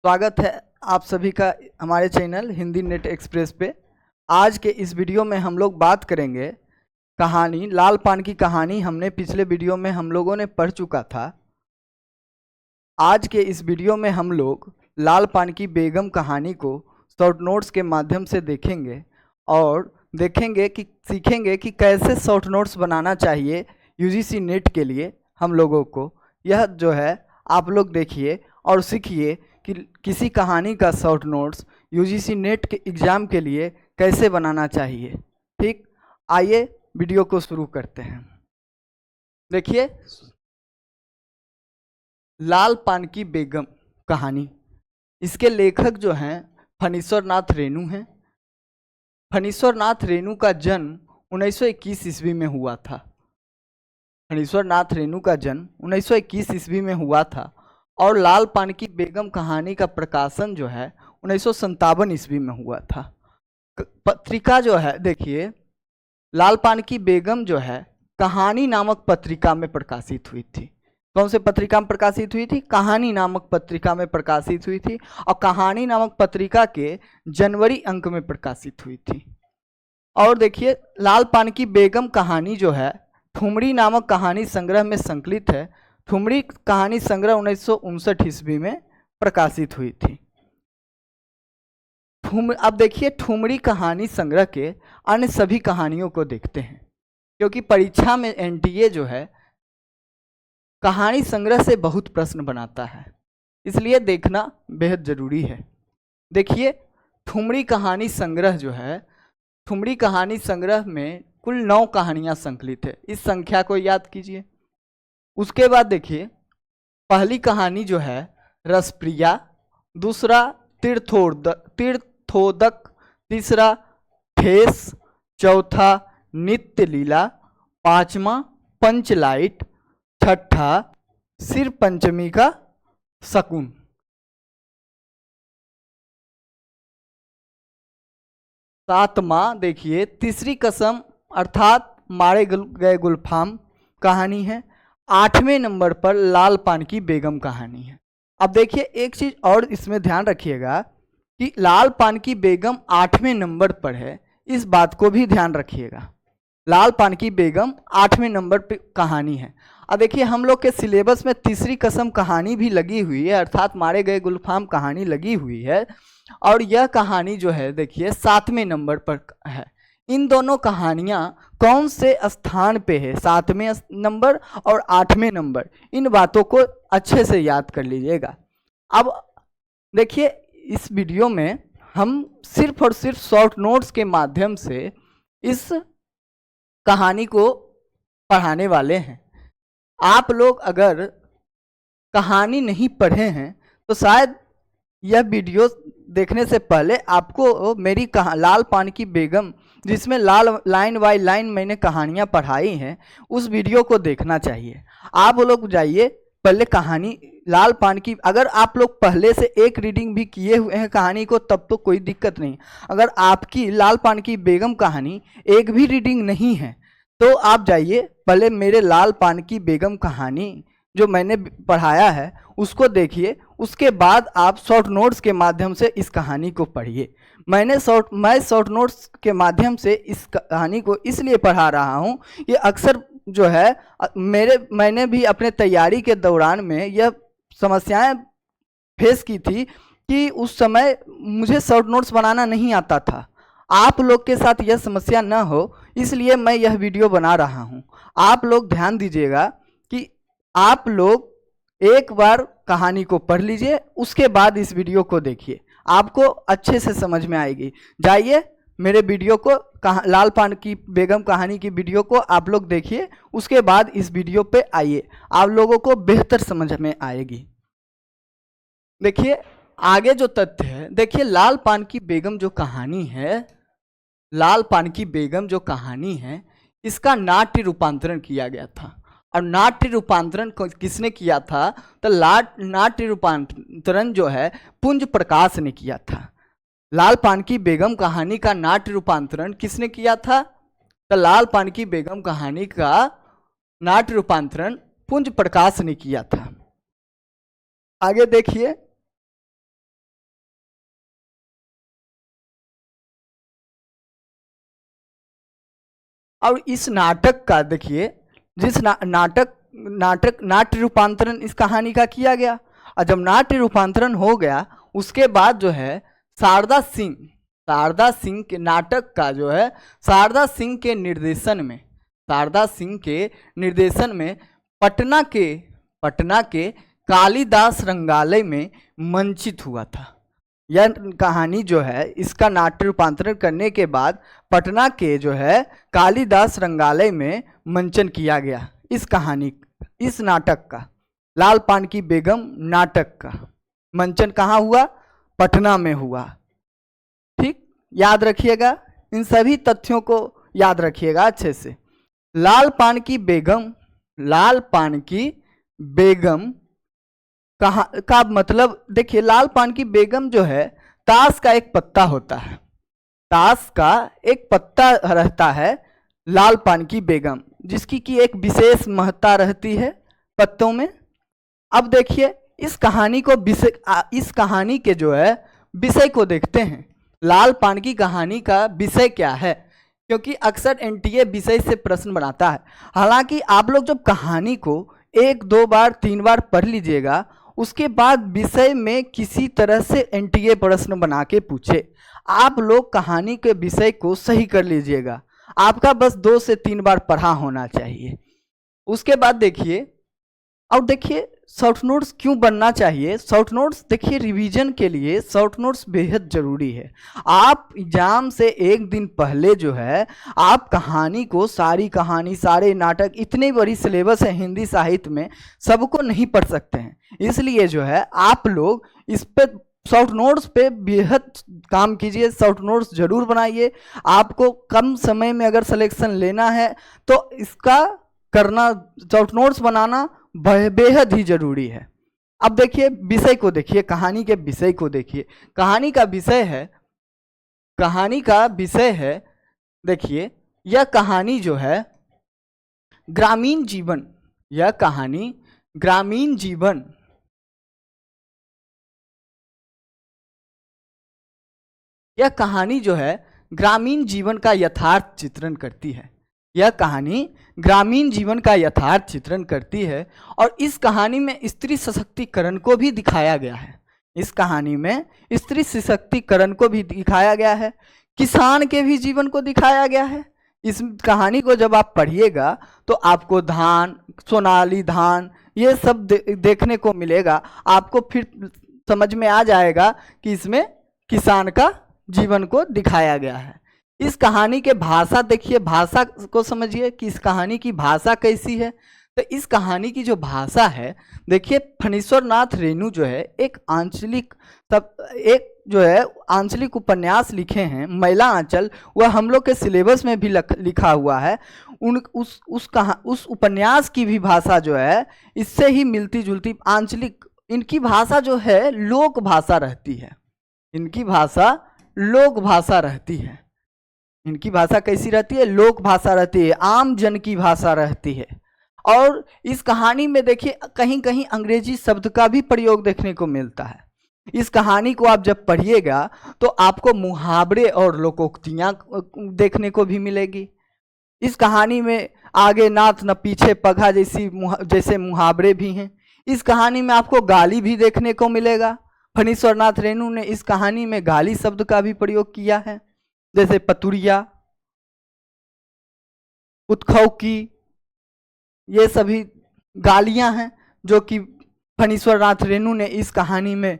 स्वागत है आप सभी का हमारे चैनल हिंदी नेट एक्सप्रेस पे। आज के इस वीडियो में हम लोग बात करेंगे कहानी लाल पान की कहानी। हमने पिछले वीडियो में हम लोगों ने पढ़ चुका था। आज के इस वीडियो में हम लोग लाल पान की बेगम कहानी को शॉर्ट नोट्स के माध्यम से देखेंगे और सीखेंगे कि कैसे शॉर्ट नोट्स बनाना चाहिए यूजीसी नेट के लिए हम लोगों को। यह जो है आप लोग देखिए और सीखिए कि किसी कहानी का शॉर्ट नोट्स यूजीसी नेट के एग्ज़ाम के लिए कैसे बनाना चाहिए। ठीक, आइए वीडियो को शुरू करते हैं। देखिए, लाल पान की बेगम कहानी, इसके लेखक जो हैं फणीश्वर नाथ रेणु हैं। फणीश्वर नाथ रेणु का जन्म 1921 ईस्वी में हुआ था। फणीश्वर नाथ रेणु का जन्म 1921 ईस्वी में हुआ था और लाल पान की बेगम कहानी का प्रकाशन जो है 1957 ईस्वी में हुआ था। पत्रिका जो है देखिए, लाल पान की बेगम जो है कहानी नामक पत्रिका में प्रकाशित हुई थी। कौन से पत्रिका में प्रकाशित हुई थी? कहानी नामक पत्रिका में प्रकाशित हुई थी और कहानी नामक पत्रिका के जनवरी अंक में प्रकाशित हुई थी। और देखिए, लाल पान की बेगम कहानी जो है ठुमरी नामक कहानी संग्रह में संकलित है। ठुमरी कहानी संग्रह 1959 ईस्वी में प्रकाशित हुई थी। अब देखिए, ठुमरी कहानी संग्रह के अन्य सभी कहानियों को देखते हैं, क्योंकि परीक्षा में एनटीए जो है कहानी संग्रह से बहुत प्रश्न बनाता है, इसलिए देखना बेहद जरूरी है। देखिए, ठुमरी कहानी संग्रह जो है, ठुमरी कहानी संग्रह में कुल 9 कहानियां संकलित है। इस संख्या को याद कीजिए। उसके बाद देखिए, पहली कहानी जो है रसप्रिया, दूसरा तीर्थोदक, तीसरा ठेस, चौथा नित्य लीला, पांचवा पंचलाइट, छठा सिर पंचमी का शकुन, सातवां देखिए तीसरी कसम अर्थात मारे गए गुलफाम कहानी है। 8वें नंबर पर लाल पान की बेगम कहानी है। अब देखिए, एक चीज़ और इसमें ध्यान रखिएगा कि लाल पान की बेगम 8वें नंबर पर है, इस बात को भी ध्यान रखिएगा। लाल पान की बेगम 8वें नंबर पर कहानी है। अब देखिए, हम लोग के सिलेबस में तीसरी कसम कहानी भी लगी हुई है, अर्थात मारे गए गुलफाम कहानी लगी हुई है, और यह कहानी जो है देखिए 7वें नंबर पर है। इन दोनों कहानियां कौन से स्थान पे है, 7वें नंबर और 8वें नंबर, इन बातों को अच्छे से याद कर लीजिएगा। अब देखिए, इस वीडियो में हम सिर्फ और सिर्फ शॉर्ट नोट्स के माध्यम से इस कहानी को पढ़ाने वाले हैं। आप लोग अगर कहानी नहीं पढ़े हैं तो शायद यह वीडियो देखने से पहले आपको मेरी लाल पान की बेगम, जिसमें लाइन बाय लाइन मैंने कहानियाँ पढ़ाई हैं, उस वीडियो को देखना चाहिए। आप लोग जाइए पहले कहानी लाल पान की, अगर आप लोग पहले से एक रीडिंग भी किए हुए हैं कहानी को तब तो कोई दिक्कत नहीं। अगर आपकी लाल पान की बेगम कहानी एक भी रीडिंग नहीं है तो आप जाइए पहले मेरे लाल पान की बेगम कहानी जो मैंने पढ़ाया है उसको देखिए, उसके बाद आप शॉर्ट नोट्स के माध्यम से इस कहानी को पढ़िए। मैं शॉर्ट नोट्स के माध्यम से इस कहानी को इसलिए पढ़ा रहा हूँ, ये अक्सर जो है मैंने भी अपने तैयारी के दौरान में यह समस्याएं फेस की थी कि उस समय मुझे शॉर्ट नोट्स बनाना नहीं आता था। आप लोग के साथ यह समस्या न हो इसलिए मैं यह वीडियो बना रहा हूँ। आप लोग ध्यान दीजिएगा कि आप लोग एक बार कहानी को पढ़ लीजिए, उसके बाद इस वीडियो को देखिए, आपको अच्छे से समझ में आएगी। जाइए मेरे वीडियो को लाल पान की बेगम कहानी की वीडियो को आप लोग देखिए, उसके बाद इस वीडियो पे आइए, आप लोगों को बेहतर समझ में आएगी। देखिए आगे जो तथ्य है, देखिए लाल पान की बेगम जो कहानी है, लाल पान की बेगम जो कहानी है, इसका नाट्य रूपांतरण किया गया था। और नाट्य रूपांतरण किसने किया था? तो नाट्य रूपांतरण जो है पुंज प्रकाश ने किया था। लाल पान की बेगम कहानी का नाट्य रूपांतरण किसने किया था? तो लाल पान की बेगम कहानी का नाट्य रूपांतरण पुंज प्रकाश ने किया था। आगे देखिए, और इस नाटक का देखिए, जिस नाट्य रूपांतरण इस कहानी का किया गया, और जब नाट्य रूपांतरण हो गया उसके बाद जो है शारदा सिंह के नाटक का जो है शारदा सिंह के निर्देशन में पटना के कालिदास रंगालय में मंचित हुआ था। यह कहानी जो है इसका नाट्य रूपांतरण करने के बाद पटना के जो है कालिदास रंगालय में मंचन किया गया। इस नाटक का, लाल पान की बेगम नाटक का मंचन कहाँ हुआ? पटना में हुआ। ठीक, याद रखिएगा, इन सभी तथ्यों को याद रखिएगा अच्छे से। लाल पान की बेगम का मतलब देखिए, लाल पान की बेगम जो है ताश का एक पत्ता होता है, ताश का एक पत्ता रहता है लाल पान की बेगम, जिसकी की एक विशेष महत्ता रहती है पत्तों में। अब देखिए इस कहानी के जो है विषय को देखते हैं। लाल पान की कहानी का विषय क्या है? क्योंकि अक्सर एनटीए विषय से प्रश्न बनाता है। हालांकि आप लोग जब कहानी को 1, 2 बार 3 बार पढ़ लीजिएगा, उसके बाद विषय में किसी तरह से एनटीए प्रश्न बना के पूछे, आप लोग कहानी के विषय को सही कर लीजिएगा। आपका बस 2 से 3 बार पढ़ा होना चाहिए। उसके बाद देखिए, और देखिए शॉर्ट नोट्स क्यों बनना चाहिए। शॉर्ट नोट्स देखिए रिवीजन के लिए शॉर्ट नोट्स बेहद जरूरी है। आप एग्जाम से एक दिन पहले जो है आप कहानी को, सारी कहानी, सारे नाटक, इतनी बड़ी सिलेबस है हिंदी साहित्य में, सबको नहीं पढ़ सकते हैं। इसलिए जो है आप लोग इस पे शॉर्ट नोट्स पे बेहद काम कीजिए, शॉर्ट नोट्स जरूर बनाइए। आपको कम समय में अगर सिलेक्शन लेना है तो इसका करना, शॉर्ट नोट्स बनाना बेहद ही जरूरी है। अब देखिए विषय को देखिए, कहानी के विषय को देखिए। कहानी का विषय है देखिए, यह कहानी जो है ग्रामीण जीवन, यह कहानी ग्रामीण जीवन का यथार्थ चित्रण करती है। यह कहानी ग्रामीण जीवन का यथार्थ चित्रण करती है और इस कहानी में स्त्री सशक्तिकरण को भी दिखाया गया है। इस कहानी में स्त्री सशक्तिकरण को भी दिखाया गया है, किसान के भी जीवन को दिखाया गया है। इस कहानी को जब आप पढ़िएगा तो आपको धान, सोनाली धान, ये सब देखने को मिलेगा। आपको फिर समझ में आ जाएगा कि इसमें किसान का जीवन को दिखाया गया है। इस कहानी के भाषा देखिए, भाषा को समझिए कि इस कहानी की भाषा कैसी है। तो इस कहानी की जो भाषा है देखिए, फणीश्वर नाथ रेणु जो है एक आंचलिक उपन्यास लिखे हैं, मैला आंचल। वह हम लोग के सिलेबस में भी लिखा हुआ है। उस उपन्यास की भी भाषा जो है इससे ही मिलती जुलती आंचलिक, इनकी भाषा जो है लोक भाषा रहती है। इनकी भाषा लोक भाषा रहती है। इनकी भाषा कैसी रहती है? लोक भाषा रहती है, आम जन की भाषा रहती है। और इस कहानी में देखिए कहीं कहीं अंग्रेजी शब्द का भी प्रयोग देखने को मिलता है। इस कहानी को आप जब पढ़िएगा तो आपको मुहावरे और लोकोक्तियाँ देखने को भी मिलेगी। इस कहानी में आगे नाथ न पीछे पघा जैसे मुहावरे भी हैं। इस कहानी में आपको गाली भी देखने को मिलेगा। फणीश्वर नाथ रेणु ने इस कहानी में गाली शब्द का भी प्रयोग किया है, जैसे पतुरिया, उत्खौकी, ये सभी गालियां हैं जो कि फणीश्वर नाथ रेणु ने इस कहानी में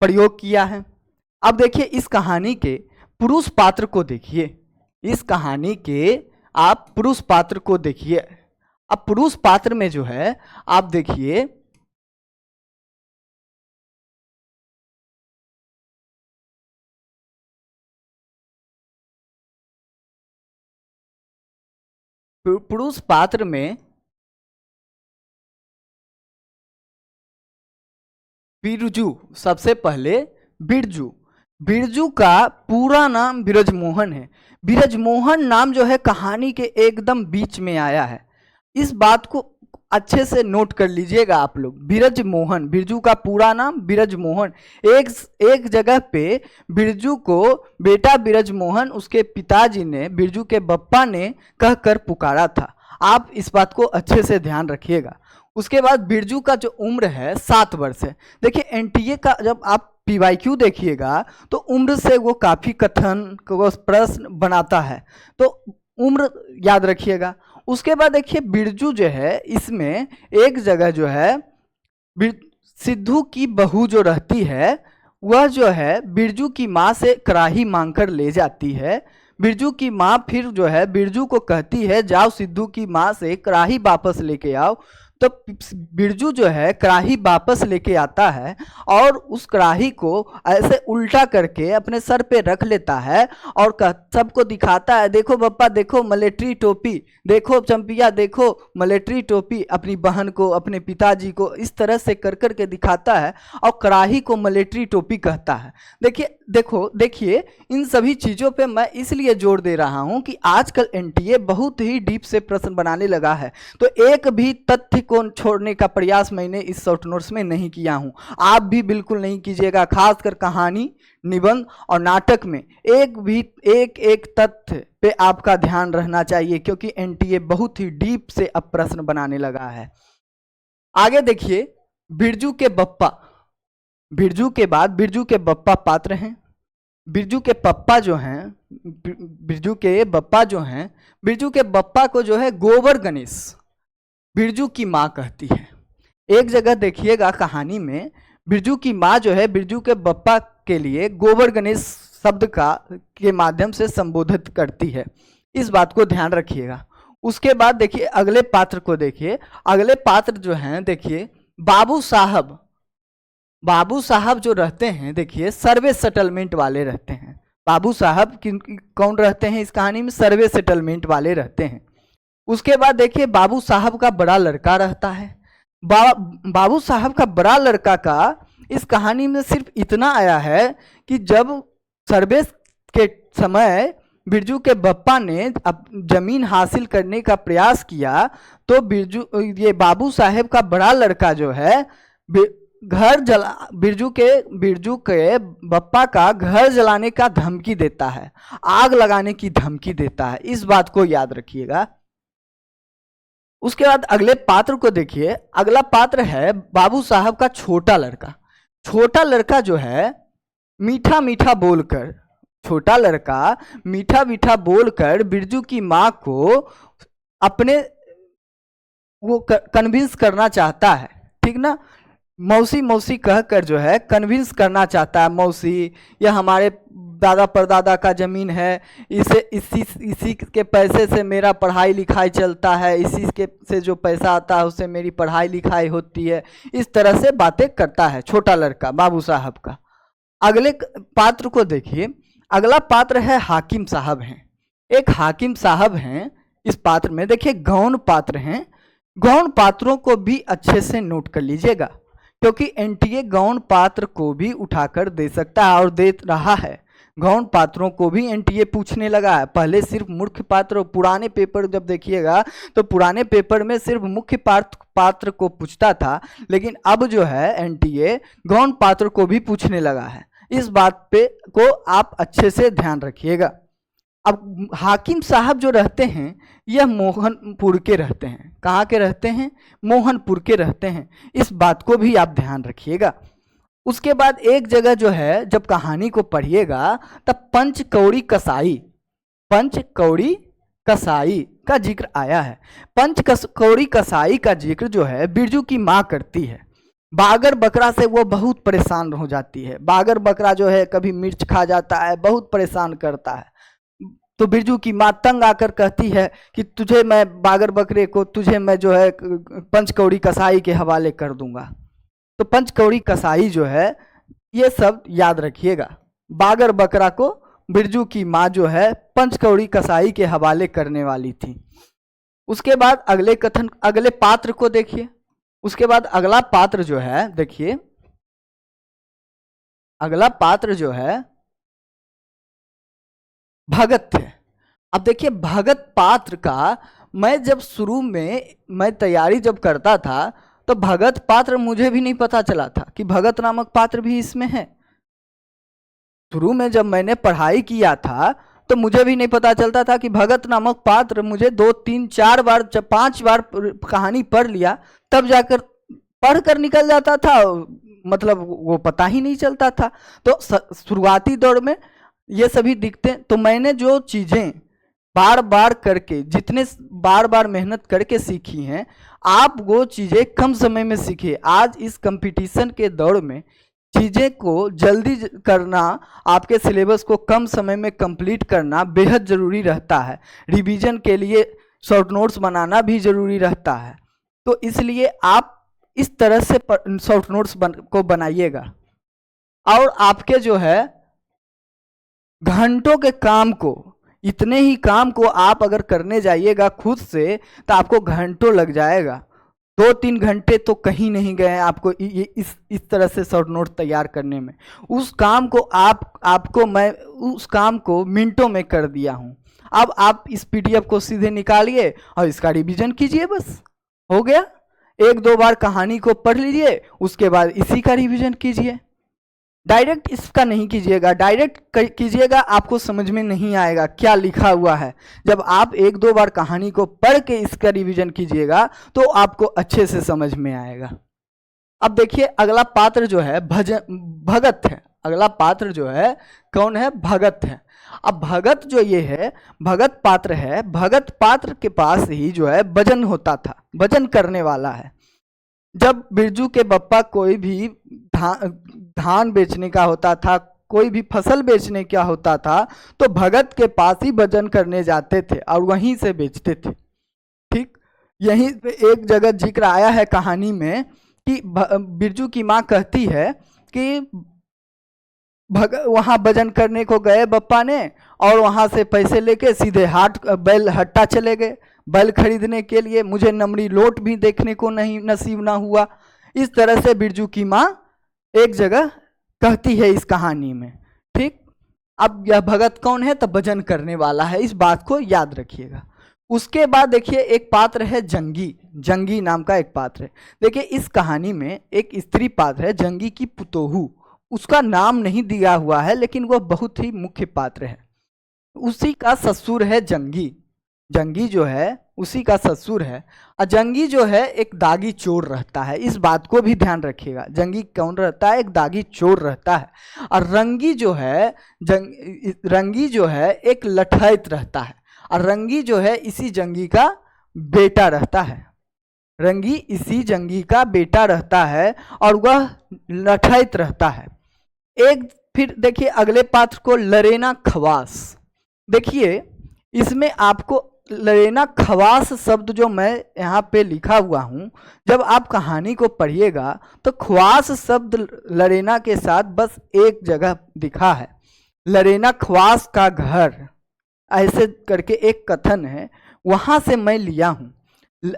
प्रयोग किया है। अब देखिए इस कहानी के पुरुष पात्र को देखिए। इस कहानी के आप पुरुष पात्र को देखिए। अब पुरुष पात्र में जो है आप देखिए, पुरुष पात्र में बिरजू, सबसे पहले बिरजू का पूरा नाम बिरजमोहन है। बिरजमोहन नाम जो है कहानी के एकदम बीच में आया है। इस बात को अच्छे से नोट कर लीजिएगा आप लोग। बिरज मोहन, बिरजू का पूरा नाम बिरज मोहन। एक जगह पे बिरजू को बेटा बिरज मोहन उसके पिताजी ने, बिरजू के बप्पा ने कहकर पुकारा था। आप इस बात को अच्छे से ध्यान रखिएगा। उसके बाद बिरजू का जो उम्र है 7 वर्ष है। देखिए एनटीए का जब आप पीवाईक्यू देखिएगा तो उम्र से वो काफ़ी कथन को प्रश्न बनाता है, तो उम्र याद रखिएगा। उसके बाद देखिए बिरजू जो है इसमें एक जगह जो है सिद्धू की बहू जो रहती है वह जो है बिरजू की माँ से कराही मांगकर ले जाती है। बिरजू की माँ फिर जो है बिरजू को कहती है जाओ सिद्धू की माँ से कराही वापस लेके आओ। तो बिरजू जो है कढ़ाही वापस लेके आता है और उस कढ़ाही को ऐसे उल्टा करके अपने सर पे रख लेता है और सबको दिखाता है, देखो पप्पा देखो मिलिट्री टोपी, देखो चंपिया देखो मिलिट्री टोपी, अपनी बहन को अपने पिताजी को इस तरह से कर कर के दिखाता है और कढ़ाही को मिलिट्री टोपी कहता है। देखिए इन सभी चीज़ों पे मैं इसलिए जोर दे रहा हूं कि आजकल एनटीए बहुत ही डीप से प्रश्न बनाने लगा है, तो एक भी तथ्य को छोड़ने का प्रयास मैंने इस शॉर्ट नोट्स में नहीं किया हूं। आप भी बिल्कुल नहीं कीजिएगा, खासकर कहानी, निबंध और नाटक में एक तथ्य पे आपका ध्यान रहना चाहिए, क्योंकि एनटीए बहुत ही डीप से अब प्रश्न बनाने लगा है। आगे देखिए बिरजू के बप्पा, बिरजू के बाद बिरजू के बप्पा पात्र हैं। बिरजू के पप्पा जो हैं, बिरजू के बप्पा जो हैं, बिरजू के बप्पा को जो है गोबर गणेश बिरजू की माँ कहती है। एक जगह देखिएगा कहानी में बिरजू की माँ जो है बिरजू के बप्पा के लिए गोबर गणेश शब्द के माध्यम से संबोधित करती है। इस बात को ध्यान रखिएगा। उसके बाद देखिए अगले पात्र को देखिए। अगले पात्र जो हैं देखिए बाबू साहब। बाबू साहब जो रहते हैं देखिए सर्वे सेटलमेंट वाले रहते हैं। बाबू साहब कौन रहते हैं इस कहानी में? सर्वे सेटलमेंट वाले रहते हैं। उसके बाद देखिए बाबू साहब का बड़ा लड़का रहता है। बाबू साहब का बड़ा लड़का का इस कहानी में सिर्फ इतना आया है कि जब सर्वे के समय बिरजू के बप्पा ने जमीन हासिल करने का प्रयास किया तो ये बाबू साहब का बड़ा लड़का जो है बिरजू के बप्पा का घर जलाने का धमकी देता है, आग लगाने की धमकी देता है। इस बात को याद रखिएगा। उसके बाद अगले पात्र को देखिए। अगला पात्र है बाबू साहब का छोटा लड़का। छोटा लड़का जो है मीठा मीठा बोलकर, छोटा लड़का मीठा मीठा बोलकर बिरजू की माँ को अपने वो कन्विंस करना चाहता है, ठीक ना। मौसी मौसी कहकर जो है कन्विंस करना चाहता है, मौसी यह हमारे दादा परदादा का ज़मीन है, इसी के पैसे से मेरा पढ़ाई लिखाई चलता है, इसी के से जो पैसा आता है उससे मेरी पढ़ाई लिखाई होती है। इस तरह से बातें करता है छोटा लड़का बाबू साहब का। अगले पात्र को देखिए। अगला पात्र है हाकिम साहब हैं। एक हाकिम साहब हैं इस पात्र में। देखिए गौण पात्र हैं। गौण पात्रों को भी अच्छे से नोट कर लीजिएगा, क्योंकि एनटीए गौण पात्र को भी उठाकर दे सकता है और दे रहा है। गौण पात्रों को भी एनटीए पूछने लगा है। पहले सिर्फ मुख्य पात्र, पुराने पेपर जब देखिएगा तो पुराने पेपर में सिर्फ मुख्य पात्र को पूछता था, लेकिन अब जो है एनटीए गौण पात्र को भी पूछने लगा है। इस बात पे को आप अच्छे से ध्यान रखिएगा। अब हाकिम साहब जो रहते हैं यह मोहनपुर के रहते हैं। कहाँ के रहते हैं? मोहनपुर के रहते हैं। इस बात को भी आप ध्यान रखिएगा। उसके बाद एक जगह जो है जब कहानी को पढ़िएगा तब पंचकौड़ी कसाई का जिक्र आया है। पंचकौड़ी कसाई का जिक्र जो है बिरजू की माँ करती है। बागर बकरा से वो बहुत परेशान हो जाती है। बागर बकरा जो है कभी मिर्च खा जाता है, बहुत परेशान करता है। तो बिरजू की माँ तंग आकर कहती है कि तुझे मैं बागर बकरे को तुझे मैं जो है पंचकौड़ी कसाई के हवाले कर दूंगा। तो पंचकौड़ी कसाई जो है ये सब याद रखिएगा। बागर बकरा को बिरजू की माँ जो है पंचकौड़ी कसाई के हवाले करने वाली थी। उसके बाद अगले पात्र को देखिए। उसके बाद अगला पात्र जो है देखिए, अगला पात्र जो है भगत है। अब देखिए भगत पात्र का मैं जब शुरू में मैं तैयारी जब करता था तो भगत पात्र मुझे भी नहीं पता चला था कि भगत नामक पात्र भी इसमें है। शुरू में जब मैंने पढ़ाई किया था तो मुझे भी नहीं पता चलता था कि भगत नामक पात्र, मुझे 2 3 4 बार जब 5 बार कहानी पढ़ लिया तब जाकर पढ़ कर निकल जाता था, मतलब वो पता ही नहीं चलता था। तो शुरुआती दौर में ये सभी दिखते। तो मैंने जो चीज़ें बार बार करके, जितने बार बार मेहनत करके सीखी हैं, आप वो चीज़ें कम समय में सीखे। आज इस कंपटीशन के दौर में चीज़ें को जल्दी करना, आपके सिलेबस को कम समय में कंप्लीट करना बेहद ज़रूरी रहता है। रिवीजन के लिए शॉर्ट नोट्स बनाना भी ज़रूरी रहता है। तो इसलिए आप इस तरह से शॉर्ट नोट्स को बनाइएगा, और आपके जो है घंटों के काम को, इतने ही काम को आप अगर करने जाइएगा खुद से तो आपको घंटों लग जाएगा। 2 3 घंटे तो कहीं नहीं गए आपको इस तरह से शॉर्ट नोट तैयार करने में। उस काम को आपको मैं उस काम को मिनटों में कर दिया हूँ। अब आप इस पीडीएफ को सीधे निकालिए और इसका रिवीजन कीजिए, बस हो गया। 1-2 बार कहानी को पढ़ लीजिए, उसके बाद इसी का रिवीजन कीजिए। डायरेक्ट इसका नहीं कीजिएगा, डायरेक्ट कीजिएगा आपको समझ में नहीं आएगा क्या लिखा हुआ है। जब आप 1-2 बार कहानी को पढ़ के इसका रिवीजन कीजिएगा तो आपको अच्छे से समझ में आएगा। अब देखिए अगला पात्र जो है भगत है। अगला पात्र जो है कौन है? भगत है। अब भगत जो ये है, भगत पात्र है। भगत पात्र के पास ही जो है वजन होता था, वजन करने वाला है। जब बिरजू के बप्पा कोई भी धान बेचने का होता था, कोई भी फसल बेचने का होता था, तो भगत के पास ही वजन करने जाते थे और वहीं से बेचते थे। ठीक, यहीं पे एक जगह जिक्र आया है कहानी में कि बिरजू की माँ कहती है कि वहाँ वजन करने को गए बप्पा ने, और वहाँ से पैसे लेके सीधे बैल हट्टा चले गए बैल खरीदने के लिए। मुझे नमरी लोट भी देखने को नहीं नसीब ना हुआ। इस तरह से बिरजू की माँ एक जगह कहती है इस कहानी में। ठीक, अब यह भगत कौन है? तो वजन करने वाला है, इस बात को याद रखिएगा। उसके बाद देखिए एक पात्र है जंगी। जंगी नाम का एक पात्र है। देखिए इस कहानी में एक स्त्री पात्र है, जंगी की पुतोहू। उसका नाम नहीं दिया हुआ है लेकिन वह बहुत ही मुख्य पात्र है। उसी का ससुर है जंगी। जंगी जो है उसी का ससुर है। और जंगी जो है एक दागी चोर रहता है, इस बात को भी ध्यान रखिएगा। जंगी कौन रहता है? एक दागी चोर रहता है। और रंगी जो है रंगी जो है एक लठैत रहता है। और रंगी जो है इसी जंगी का बेटा रहता है। रंगी इसी जंगी का बेटा रहता है और वह लठैत रहता है। एक फिर देखिए अगले पात्र को लरेना खवास। देखिए इसमें आपको लरेना खवास शब्द जो मैं यहाँ पे लिखा हुआ हूँ, जब आप कहानी को पढ़िएगा तो खवास शब्द लरेना के साथ बस एक जगह दिखा है। लरेना खवास का घर, ऐसे करके एक कथन है, वहाँ से मैं लिया हूँ।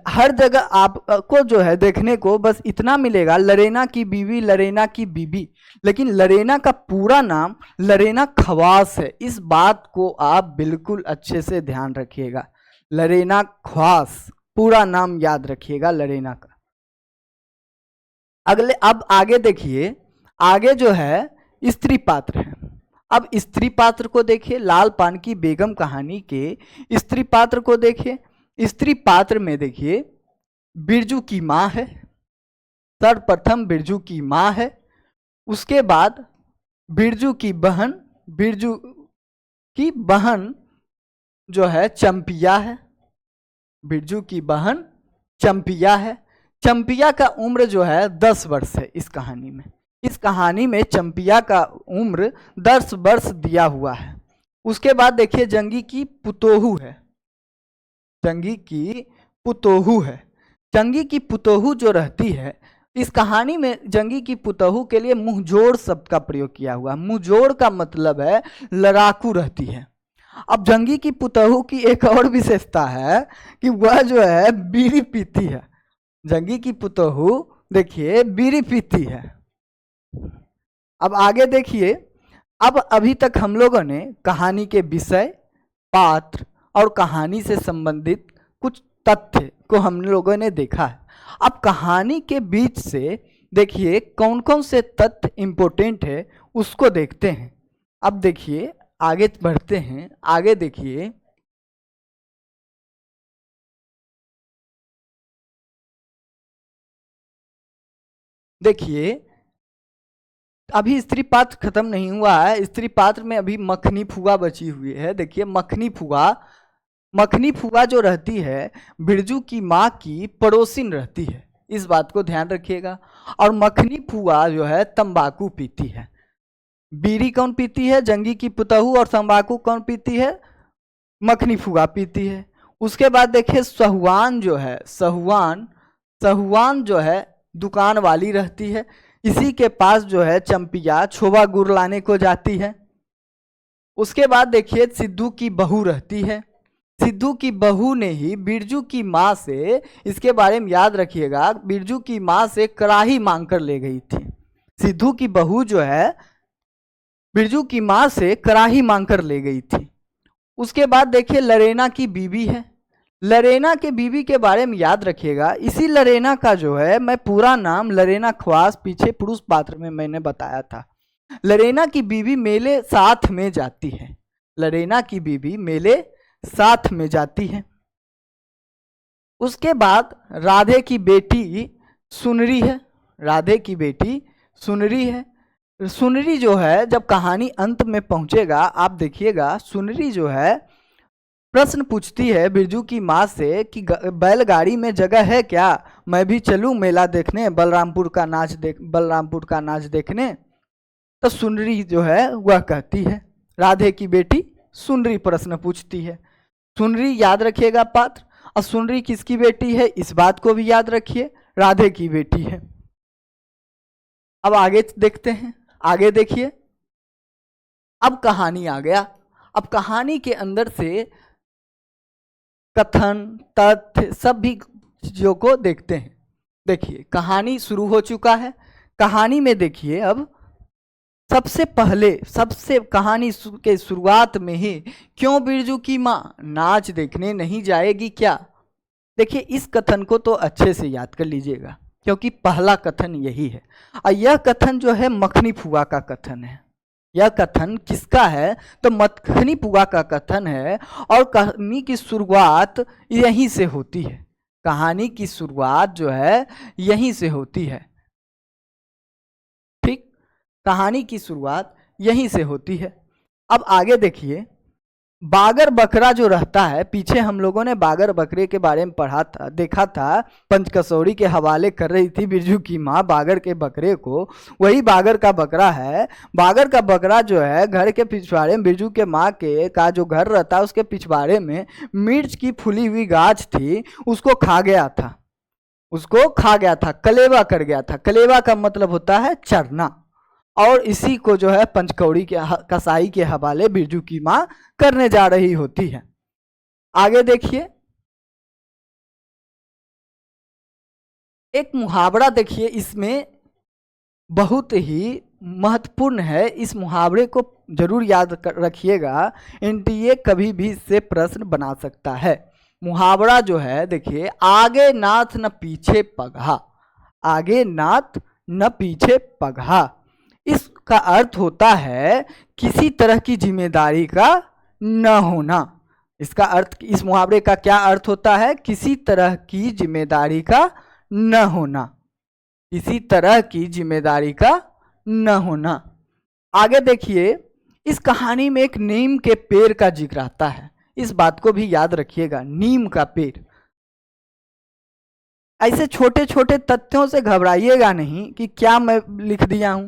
हर जगह आपको जो है देखने को बस इतना मिलेगा, लरेना की बीवी, लरेना की बीबी, लेकिन लरेना का पूरा नाम लरेना खवास है। इस बात को आप बिल्कुल अच्छे से ध्यान रखिएगा। लरेना खवास पूरा नाम याद रखिएगा लरेना का। अब आगे देखिए, आगे जो है स्त्री पात्र है। अब स्त्री पात्र को देखिए, लाल पान की बेगम कहानी के स्त्री पात्र को देखिए। स्त्री पात्र में देखिए बिरजू की माँ है, सर्वप्रथम बिरजू की माँ है। उसके बाद बिरजू की बहन जो है चंपिया है। बिरजू की बहन चंपिया है। चंपिया का उम्र जो है 10 वर्ष है इस कहानी में। इस कहानी में चंपिया का उम्र 10 वर्ष दिया हुआ है। उसके बाद देखिए जंगी की पुतोहू है। जंगी की पुतोहू है। जंगी की पुतोहू जो रहती है, इस कहानी में जंगी की पुतोहू के लिए मुंहजोड़ शब्द का प्रयोग किया हुआ। मुंहजोड़ का मतलब है लड़ाकू रहती है। अब जंगी की पुतोहू की एक और विशेषता है कि वह जो है बीड़ी पीती है। जंगी की पुतोहू देखिए बीड़ी पीती है। अब आगे देखिए, अब अभी तक हम लोगों ने कहानी के विषय, पात्र और कहानी से संबंधित कुछ तथ्य को हम लोगों ने देखा है। अब कहानी के बीच से देखिए कौन कौन से तथ्य इंपॉर्टेंट है उसको देखते हैं। अब देखिए आगे बढ़ते हैं, आगे देखिए देखिए अभी स्त्री पात्र खत्म नहीं हुआ है, स्त्री पात्र में अभी मखनी फुआ बची हुई है। देखिए मखनी फुआ जो रहती है बिरजू की माँ की पड़ोसिन रहती है, इस बात को ध्यान रखिएगा। और मखनी फुआ जो है तंबाकू पीती है। बीड़ी कौन पीती है? जंगी की पुतहू। और तंबाकू कौन पीती है? मखनी फुआ पीती है। उसके बाद देखिए सहुआन जो है, सहुआन जो है दुकान वाली रहती है। इसी के पास जो है चंपिया छोवा गुड़ लाने को जाती है। उसके बाद देखिए सिद्धू की बहू रहती है। सिद्धू की बहू ने ही बिरजू की माँ से, इसके बारे में याद रखिएगा, बिरजू की माँ से कड़ाही मांग कर ले गई थी। सिद्धू की बहू जो है बिरजू की माँ से कड़ाही मांग कर ले गई थी। उसके बाद देखिए लरेना की बीवी है। लरेना के बीवी के बारे में याद रखिएगा। इसी लरेना का जो है मैं पूरा नाम लरेना ख्वास पीछे पुरुष पात्र में मैंने बताया था। लरेना की बीवी मेले साथ में जाती है। लरेना की बीवी मेले साथ में जाती है। उसके बाद राधे की बेटी सुनरी है। राधे की बेटी सुनरी है। सुनरी जो है जब कहानी अंत में पहुंचेगा आप देखिएगा, सुनरी जो है प्रश्न पूछती है बिरजू की माँ से कि बैलगाड़ी में जगह है क्या, मैं भी चलूं मेला देखने, बलरामपुर का नाच देखने। तो सुनरी जो है वह कहती है, राधे की बेटी सुनरी प्रश्न पूछती है। सुनरी याद रखिएगा पात्र। और सुनरी किसकी बेटी है इस बात को भी याद रखिए, राधे की बेटी है। अब आगे देखते हैं, आगे देखिए। अब कहानी आ गया। अब कहानी के अंदर से कथन तथ्य सब भी चीजों को देखते हैं। देखिए कहानी शुरू हो चुका है। कहानी में देखिए अब सबसे कहानी के शुरुआत में ही क्यों बिरजू की माँ नाच देखने नहीं जाएगी क्या। देखिए इस कथन को तो अच्छे से याद कर लीजिएगा क्योंकि पहला कथन यही है। और यह कथन जो है मखनी फुआ का कथन है। यह कथन किसका है? तो मखनी फुआ का कथन है। और कहानी की शुरुआत यहीं से होती है। कहानी की शुरुआत जो है यहीं से होती है। ठीक, कहानी की शुरुआत यहीं से होती है। अब आगे देखिए, बागर बकरा जो रहता है, पीछे हम लोगों ने बागर बकरे के बारे में पढ़ा था, देखा था। पंचकसौरी के हवाले कर रही थी बिरजू की माँ बागर के बकरे को। वही बागर का बकरा है। बागर का बकरा जो है घर के पिछवाड़े में, बिरजू के माँ के का जो घर रहता है उसके पिछवाड़े में मिर्च की फूली हुई गाछ थी, उसको खा गया था, कलेवा कर गया था। कलेवा का मतलब होता है चरना। और इसी को जो है पंचकौड़ी के कसाई के हवाले बिरजू की माँ करने जा रही होती है। आगे देखिए, एक मुहावरा देखिए, इसमें बहुत ही महत्वपूर्ण है। इस मुहावरे को जरूर याद रखिएगा, एनटीए कभी भी इससे प्रश्न बना सकता है। मुहावरा जो है देखिए, आगे नाथ न पीछे पगहा। आगे नाथ न पीछे पगहा, इसका अर्थ होता है किसी तरह की जिम्मेदारी का न होना। इसका अर्थ, इस मुहावरे का क्या अर्थ होता है? किसी तरह की जिम्मेदारी का न होना। किसी तरह की जिम्मेदारी का न होना। आगे देखिए, इस कहानी में एक नीम के पेड़ का जिक्र आता है। इस बात को भी याद रखिएगा, नीम का पेड़। ऐसे छोटे छोटे तथ्यों से घबराइएगा नहीं कि क्या मैं लिख दिया हूं।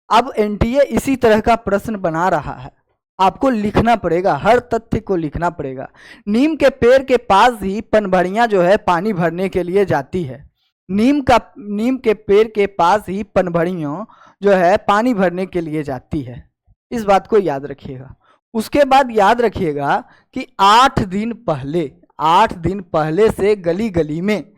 अब एनटीए इसी तरह का प्रश्न बना रहा है, आपको लिखना पड़ेगा, हर तथ्य को लिखना पड़ेगा। नीम के पेड़ के पास ही पनभड़ियाँ जो है पानी भरने के लिए जाती है। नीम के पेड़ के पास ही पनभड़ियों जो है पानी भरने के लिए जाती है। इस बात को याद रखिएगा। उसके बाद याद रखिएगा कि 8 दिन पहले से गली गली में,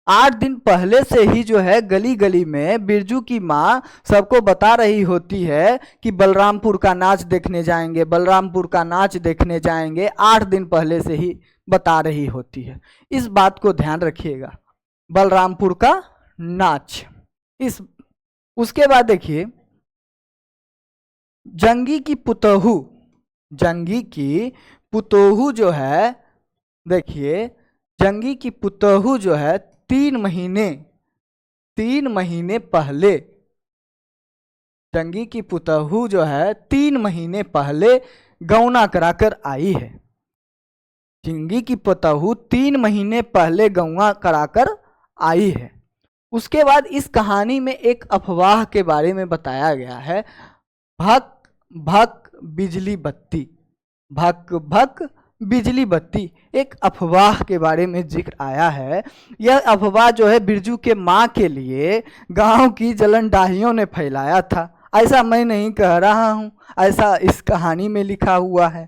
8 दिन पहले से ही जो है गली गली में बिरजू की माँ सबको बता रही होती है कि बलरामपुर का नाच देखने जाएंगे, बलरामपुर का नाच देखने जाएंगे। 8 दिन पहले से ही बता रही होती है। इस बात को ध्यान रखिएगा। बलरामपुर का नाच। इस उसके बाद देखिए जंगी की पुतोहू, जंगी की पुतोहू जो है, देखिए जंगी की पुतोहू जो है 3 महीने पहले, जंगी की पुतोहू जो है 3 महीने पहले गौना कराकर आई है। जंगी की पुतोहू 3 महीने पहले गौना कराकर आई है। उसके बाद इस कहानी में एक अफवाह के बारे में बताया गया है। भक भक बिजली बत्ती, भक भक बिजली बत्ती, एक अफवाह के बारे में जिक्र आया है। यह अफवाह जो है बिरजू के माँ के लिए गांव की जलनडाहियों ने फैलाया था। ऐसा मैं नहीं कह रहा हूं, ऐसा इस कहानी में लिखा हुआ है।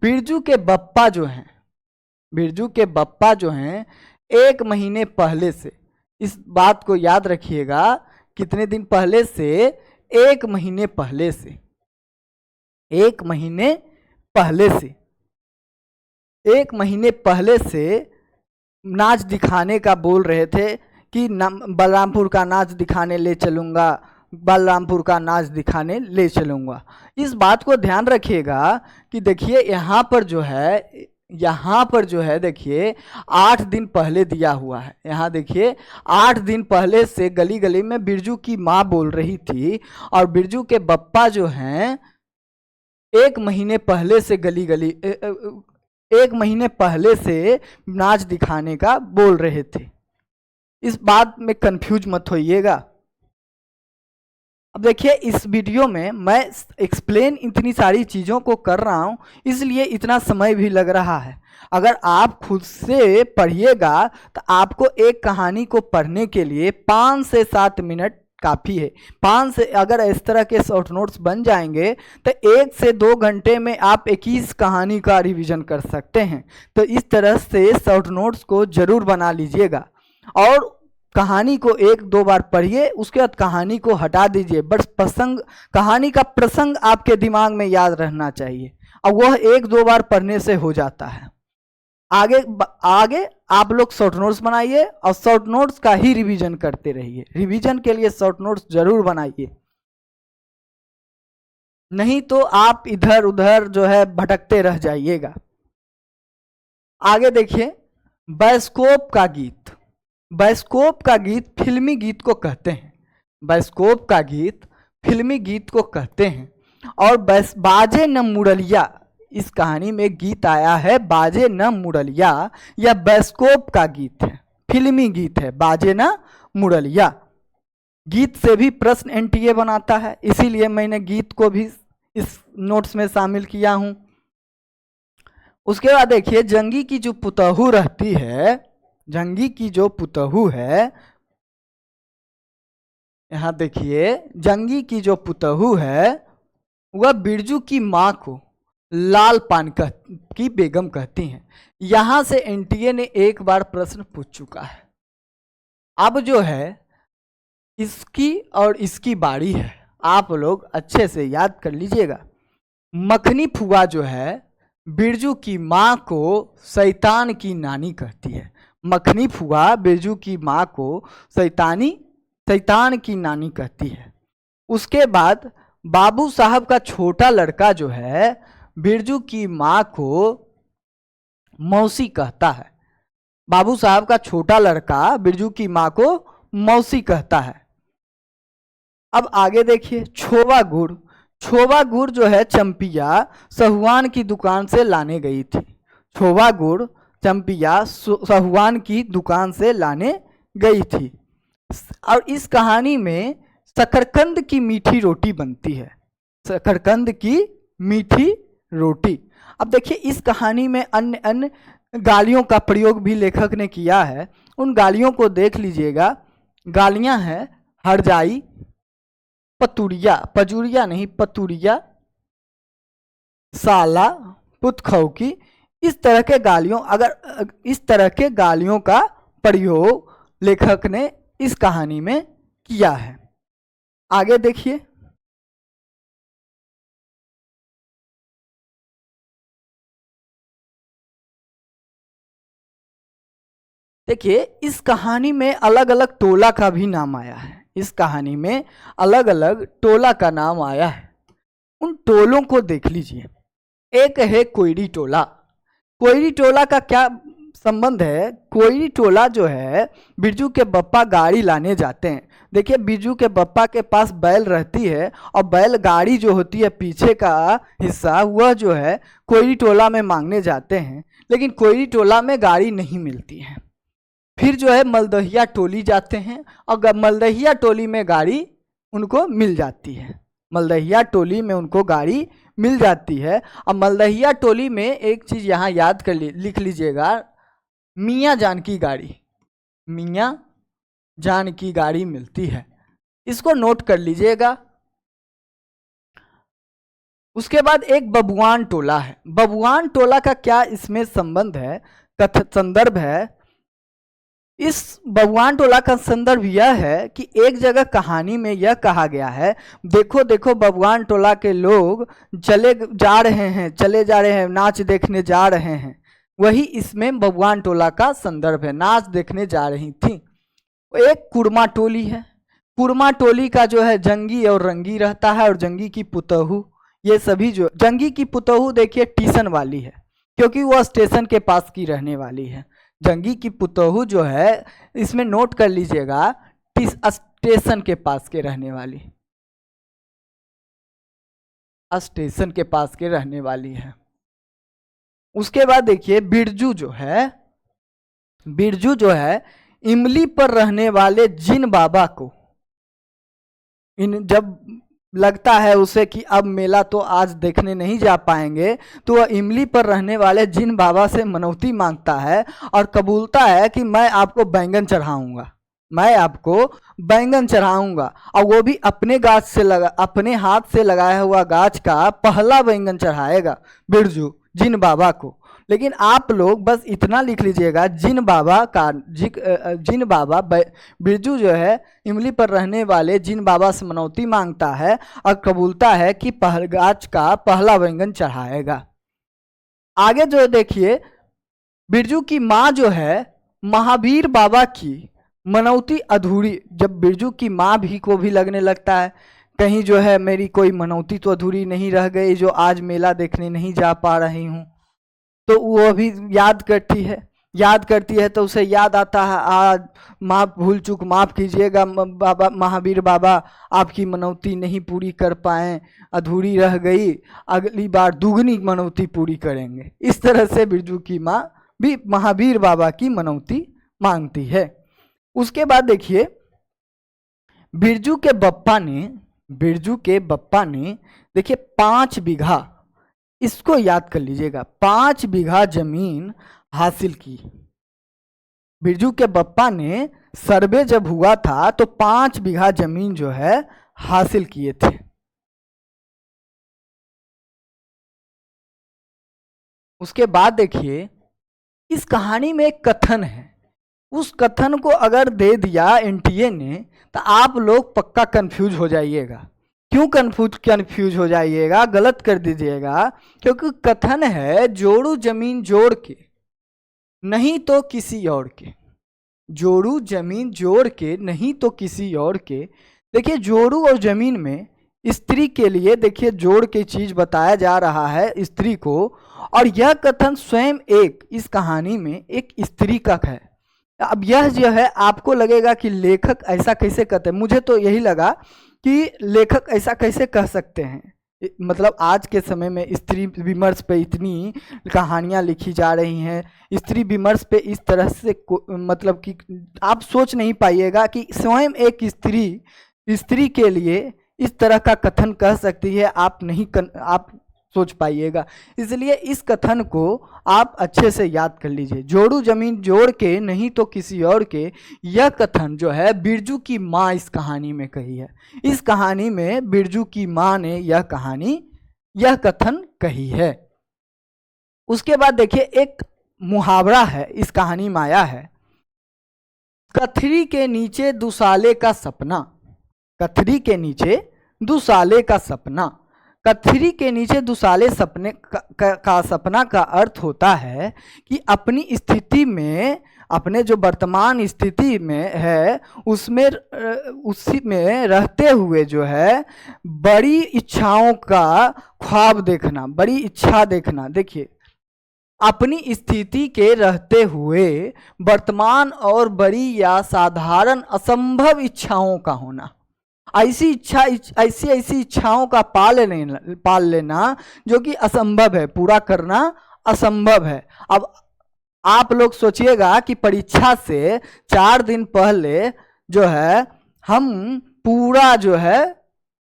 बिरजू के बप्पा जो हैं, बिरजू के बप्पा जो हैं 1 महीने पहले से, इस बात को याद रखिएगा, कितने दिन पहले से? 1 महीने पहले से, 1 महीने पहले से, 1 महीने पहले से नाच दिखाने का बोल रहे थे कि बलरामपुर का नाच दिखाने ले चलूँगा, बलरामपुर का नाच दिखाने ले चलूँगा। इस बात को ध्यान रखिएगा कि देखिए यहाँ पर जो है, यहाँ पर जो है देखिए 8 दिन पहले दिया हुआ है। यहाँ देखिए 8 दिन पहले से गली गली में बिरजू की माँ बोल रही थी और बिरजू के बप्पा जो हैं 1 महीने पहले से गली गली 1 महीने पहले से नाच दिखाने का बोल रहे थे। इस बात में कंफ्यूज मत होइएगा। अब देखिए इस वीडियो में मैं एक्सप्लेन इतनी सारी चीज़ों को कर रहा हूँ, इसलिए इतना समय भी लग रहा है। अगर आप खुद से पढ़िएगा तो आपको एक कहानी को पढ़ने के लिए 5 से 7 मिनट काफ़ी है। 5 से, अगर इस तरह के शॉर्ट नोट्स बन जाएंगे तो 1 से 2 घंटे में आप 21 कहानी का रिवीजन कर सकते हैं। तो इस तरह से शॉर्ट नोट्स को ज़रूर बना लीजिएगा और कहानी को 1-2 बार पढ़िए, उसके बाद कहानी को हटा दीजिए। बस प्रसंग, कहानी का प्रसंग आपके दिमाग में याद रहना चाहिए और वह 1-2 बार पढ़ने से हो जाता है। आगे आप लोग शॉर्ट नोट्स बनाइए और शॉर्ट नोट्स का ही रिवीजन करते रहिए। रिवीजन के लिए शॉर्ट नोट्स जरूर बनाइए, नहीं तो आप इधर उधर जो है भटकते रह जाइएगा। आगे देखिए बायोस्कोप का गीत। बायोस्कोप का गीत फिल्मी गीत को कहते हैं। बायोस्कोप का गीत फिल्मी गीत को कहते हैं। और बाजे न मुरलिया, इस कहानी में गीत आया है बाजे न मुरलिया, यह बायोस्कोप का गीत है, फिल्मी गीत है बाजे न मुरलिया। गीत से भी प्रश्न एनटीए बनाता है, इसीलिए मैंने गीत को भी इस नोट्स में शामिल किया हूं। उसके बाद देखिए जंगी की जो पुतोहू रहती है, जंगी की जो पुतोहू है, यहाँ देखिए जंगी की जो पुतोहू है वह बिरजू की माँ को लाल पान की बेगम कहती हैं। यहाँ से एनटीए ने एक बार प्रश्न पूछ चुका है। अब जो है इसकी और इसकी बारी है, आप लोग अच्छे से याद कर लीजिएगा। मखनी फुआ जो है बिरजू की माँ को शैतान की नानी कहती है। मखनी फुआ बिरजू की माँ को शैतान की नानी कहती है। उसके बाद बाबू साहब का छोटा लड़का जो है बिरजू की माँ को मौसी कहता है। बाबू साहब का छोटा लड़का बिरजू की माँ को मौसी कहता है। अब आगे देखिए छोवा गुड़। छोवा गुड़ जो है चंपिया सहुआन की दुकान से लाने गई थी। छोवा गुड़ चंपिया सहुआन की दुकान से लाने गई थी। और इस कहानी में शकरकंद की मीठी रोटी बनती है। शकरकंद की मीठी रोटी। अब देखिए इस कहानी में अन्य अन्य गालियों का प्रयोग भी लेखक ने किया है, उन गालियों को देख लीजिएगा। गालियां हैं हरजाई, पतुरिया, पजुरिया नहीं पतुरिया, साला, पुतखौकी, इस तरह के गालियों, अगर इस तरह के गालियों का प्रयोग लेखक ने इस कहानी में किया है। आगे देखिए देखिए इस कहानी में अलग अलग टोला का भी नाम आया है। इस कहानी में अलग अलग टोला का नाम आया है। उन टोलों को देख लीजिए। एक है कोयरी टोला। कोयरी टोला का क्या संबंध है? कोयरी टोला जो है, बिरजू के बप्पा गाड़ी लाने जाते हैं। देखिए बिरजू के बप्पा के पास बैल रहती है और बैल गाड़ी जो होती है पीछे का हिस्सा, वह जो है कोयरी टोला में मांगने जाते हैं, लेकिन कोयरी टोला में गाड़ी नहीं मिलती है। फिर जो है मलदहिया टोली जाते हैं और मलदहिया टोली में गाड़ी उनको मिल जाती है। मलदहिया टोली में उनको गाड़ी मिल जाती है। और मलदहिया टोली में एक चीज़ यहाँ याद कर लिख लीजिएगा, मियाँ जान की गाड़ी, मियाँ जान की गाड़ी मिलती है, इसको नोट कर लीजिएगा। उसके बाद एक बबुआन टोला है। बबुआन टोला का क्या इसमें संबंध है, संदर्भ है? इस बबुआन टोला का संदर्भ यह है कि एक जगह कहानी में यह कहा गया है, देखो देखो बबुआन टोला के लोग चले जा रहे हैं नाच देखने जा रहे हैं। वही इसमें बबुआन टोला का संदर्भ है, नाच देखने जा रही थी। एक कुरमा टोली है। कुरमा टोली का जो है जंगी और रंगी रहता है, और जंगी की पुतहू, ये सभी जो जंगी की पुतहू देखिए ट्यूशन वाली है, क्योंकि वह स्टेशन के पास की रहने वाली है। जंगी की पुतहू जो है, इसमें नोट कर लीजिएगा, स्टेशन के पास के रहने वाली, स्टेशन के पास के रहने वाली है। उसके बाद देखिए बिरजू जो है इमली पर रहने वाले जिन बाबा को, जब लगता है उसे कि अब मेला तो आज देखने नहीं जा पाएंगे, तो वह इमली पर रहने वाले जिन बाबा से मनौती मांगता है और कबूलता है कि मैं आपको बैंगन चढ़ाऊंगा, मैं आपको बैंगन चढ़ाऊंगा, और वो भी अपने अपने हाथ से लगाया हुआ गाछ का पहला बैंगन चढ़ाएगा बिरजू जिन बाबा को। लेकिन आप लोग बस इतना लिख लीजिएगा, जिन बाबा बिरजू जो है इमली पर रहने वाले जिन बाबा से मनौती मांगता है और कबूलता है कि गाछ का पहला बैंगन चढ़ाएगा। आगे जो देखिए बिरजू की माँ जो है महावीर बाबा की मनौती अधूरी, जब बिरजू की माँ भी को भी लगने लगता है कहीं जो है मेरी कोई मनौती तो अधूरी नहीं रह गई, जो आज मेला देखने नहीं जा पा रही हूँ, तो वो भी याद करती है तो उसे याद आता है, आज भूल चूक माफ़ कीजिएगा बाबा, महावीर बाबा आपकी मनौती नहीं पूरी कर पाए, अधूरी रह गई, अगली बार दुगनी मनौती पूरी करेंगे। इस तरह से बिरजू की माँ भी महावीर बाबा की मनौती मांगती है। उसके बाद देखिए बिरजू के बप्पा ने देखिए 5 बीघा, इसको याद कर लीजिएगा, 5 बीघा जमीन हासिल की। बिरजू के बप्पा ने सर्वे जब हुआ था तो 5 बीघा जमीन जो है हासिल किए थे। उसके बाद देखिए इस कहानी में एक कथन है, उस कथन को अगर दे दिया एनटीए ने तो आप लोग पक्का कंफ्यूज हो जाइएगा। क्यों कंफ्यूज हो जाइएगा, गलत कर दीजिएगा? क्योंकि कथन है जोड़ू जमीन जोड़ के नहीं तो किसी और के, जोड़ू जमीन जोड़ के नहीं तो किसी और के। देखिए जोड़ू और जमीन में स्त्री के लिए देखिए जोड़ के चीज बताया जा रहा है स्त्री को, और यह कथन स्वयं इस कहानी में एक स्त्री का है। अब यह जो है आपको लगेगा कि लेखक ऐसा कैसे कहते हैं, मुझे तो यही लगा कि लेखक ऐसा कैसे कह सकते हैं, मतलब आज के समय में स्त्री विमर्श पे इतनी कहानियाँ लिखी जा रही हैं, स्त्री विमर्श पे इस तरह से मतलब कि आप सोच नहीं पाइएगा कि स्वयं एक स्त्री के लिए इस तरह का कथन कह सकती है, आप सोच पाइएगा। इसलिए इस कथन को आप अच्छे से याद कर लीजिए, जोड़ू जमीन जोड़ के नहीं तो किसी और के। यह कथन जो है बिरजू की माँ इस कहानी में कही है। इस कहानी में बिरजू की माँ ने यह कथन कही है। उसके बाद देखिए एक मुहावरा है इस कहानी में आया है, कथरी के नीचे दुसाले का सपना, कथरी के नीचे दुसाले का सपना। कथरी के नीचे दुसाले सपने का सपना का अर्थ होता है कि अपनी स्थिति में अपने जो वर्तमान स्थिति में है उसमें उसी में रहते हुए जो है बड़ी इच्छाओं का ख्वाब देखना, बड़ी इच्छा देखना। देखिए, अपनी स्थिति के रहते हुए वर्तमान और बड़ी या साधारण असंभव इच्छाओं का होना, ऐसी इच्छाओं का पाल लेना जो कि असंभव है, पूरा करना असंभव है। अब आप लोग सोचिएगा कि परीक्षा से 4 दिन पहले जो है हम पूरा जो है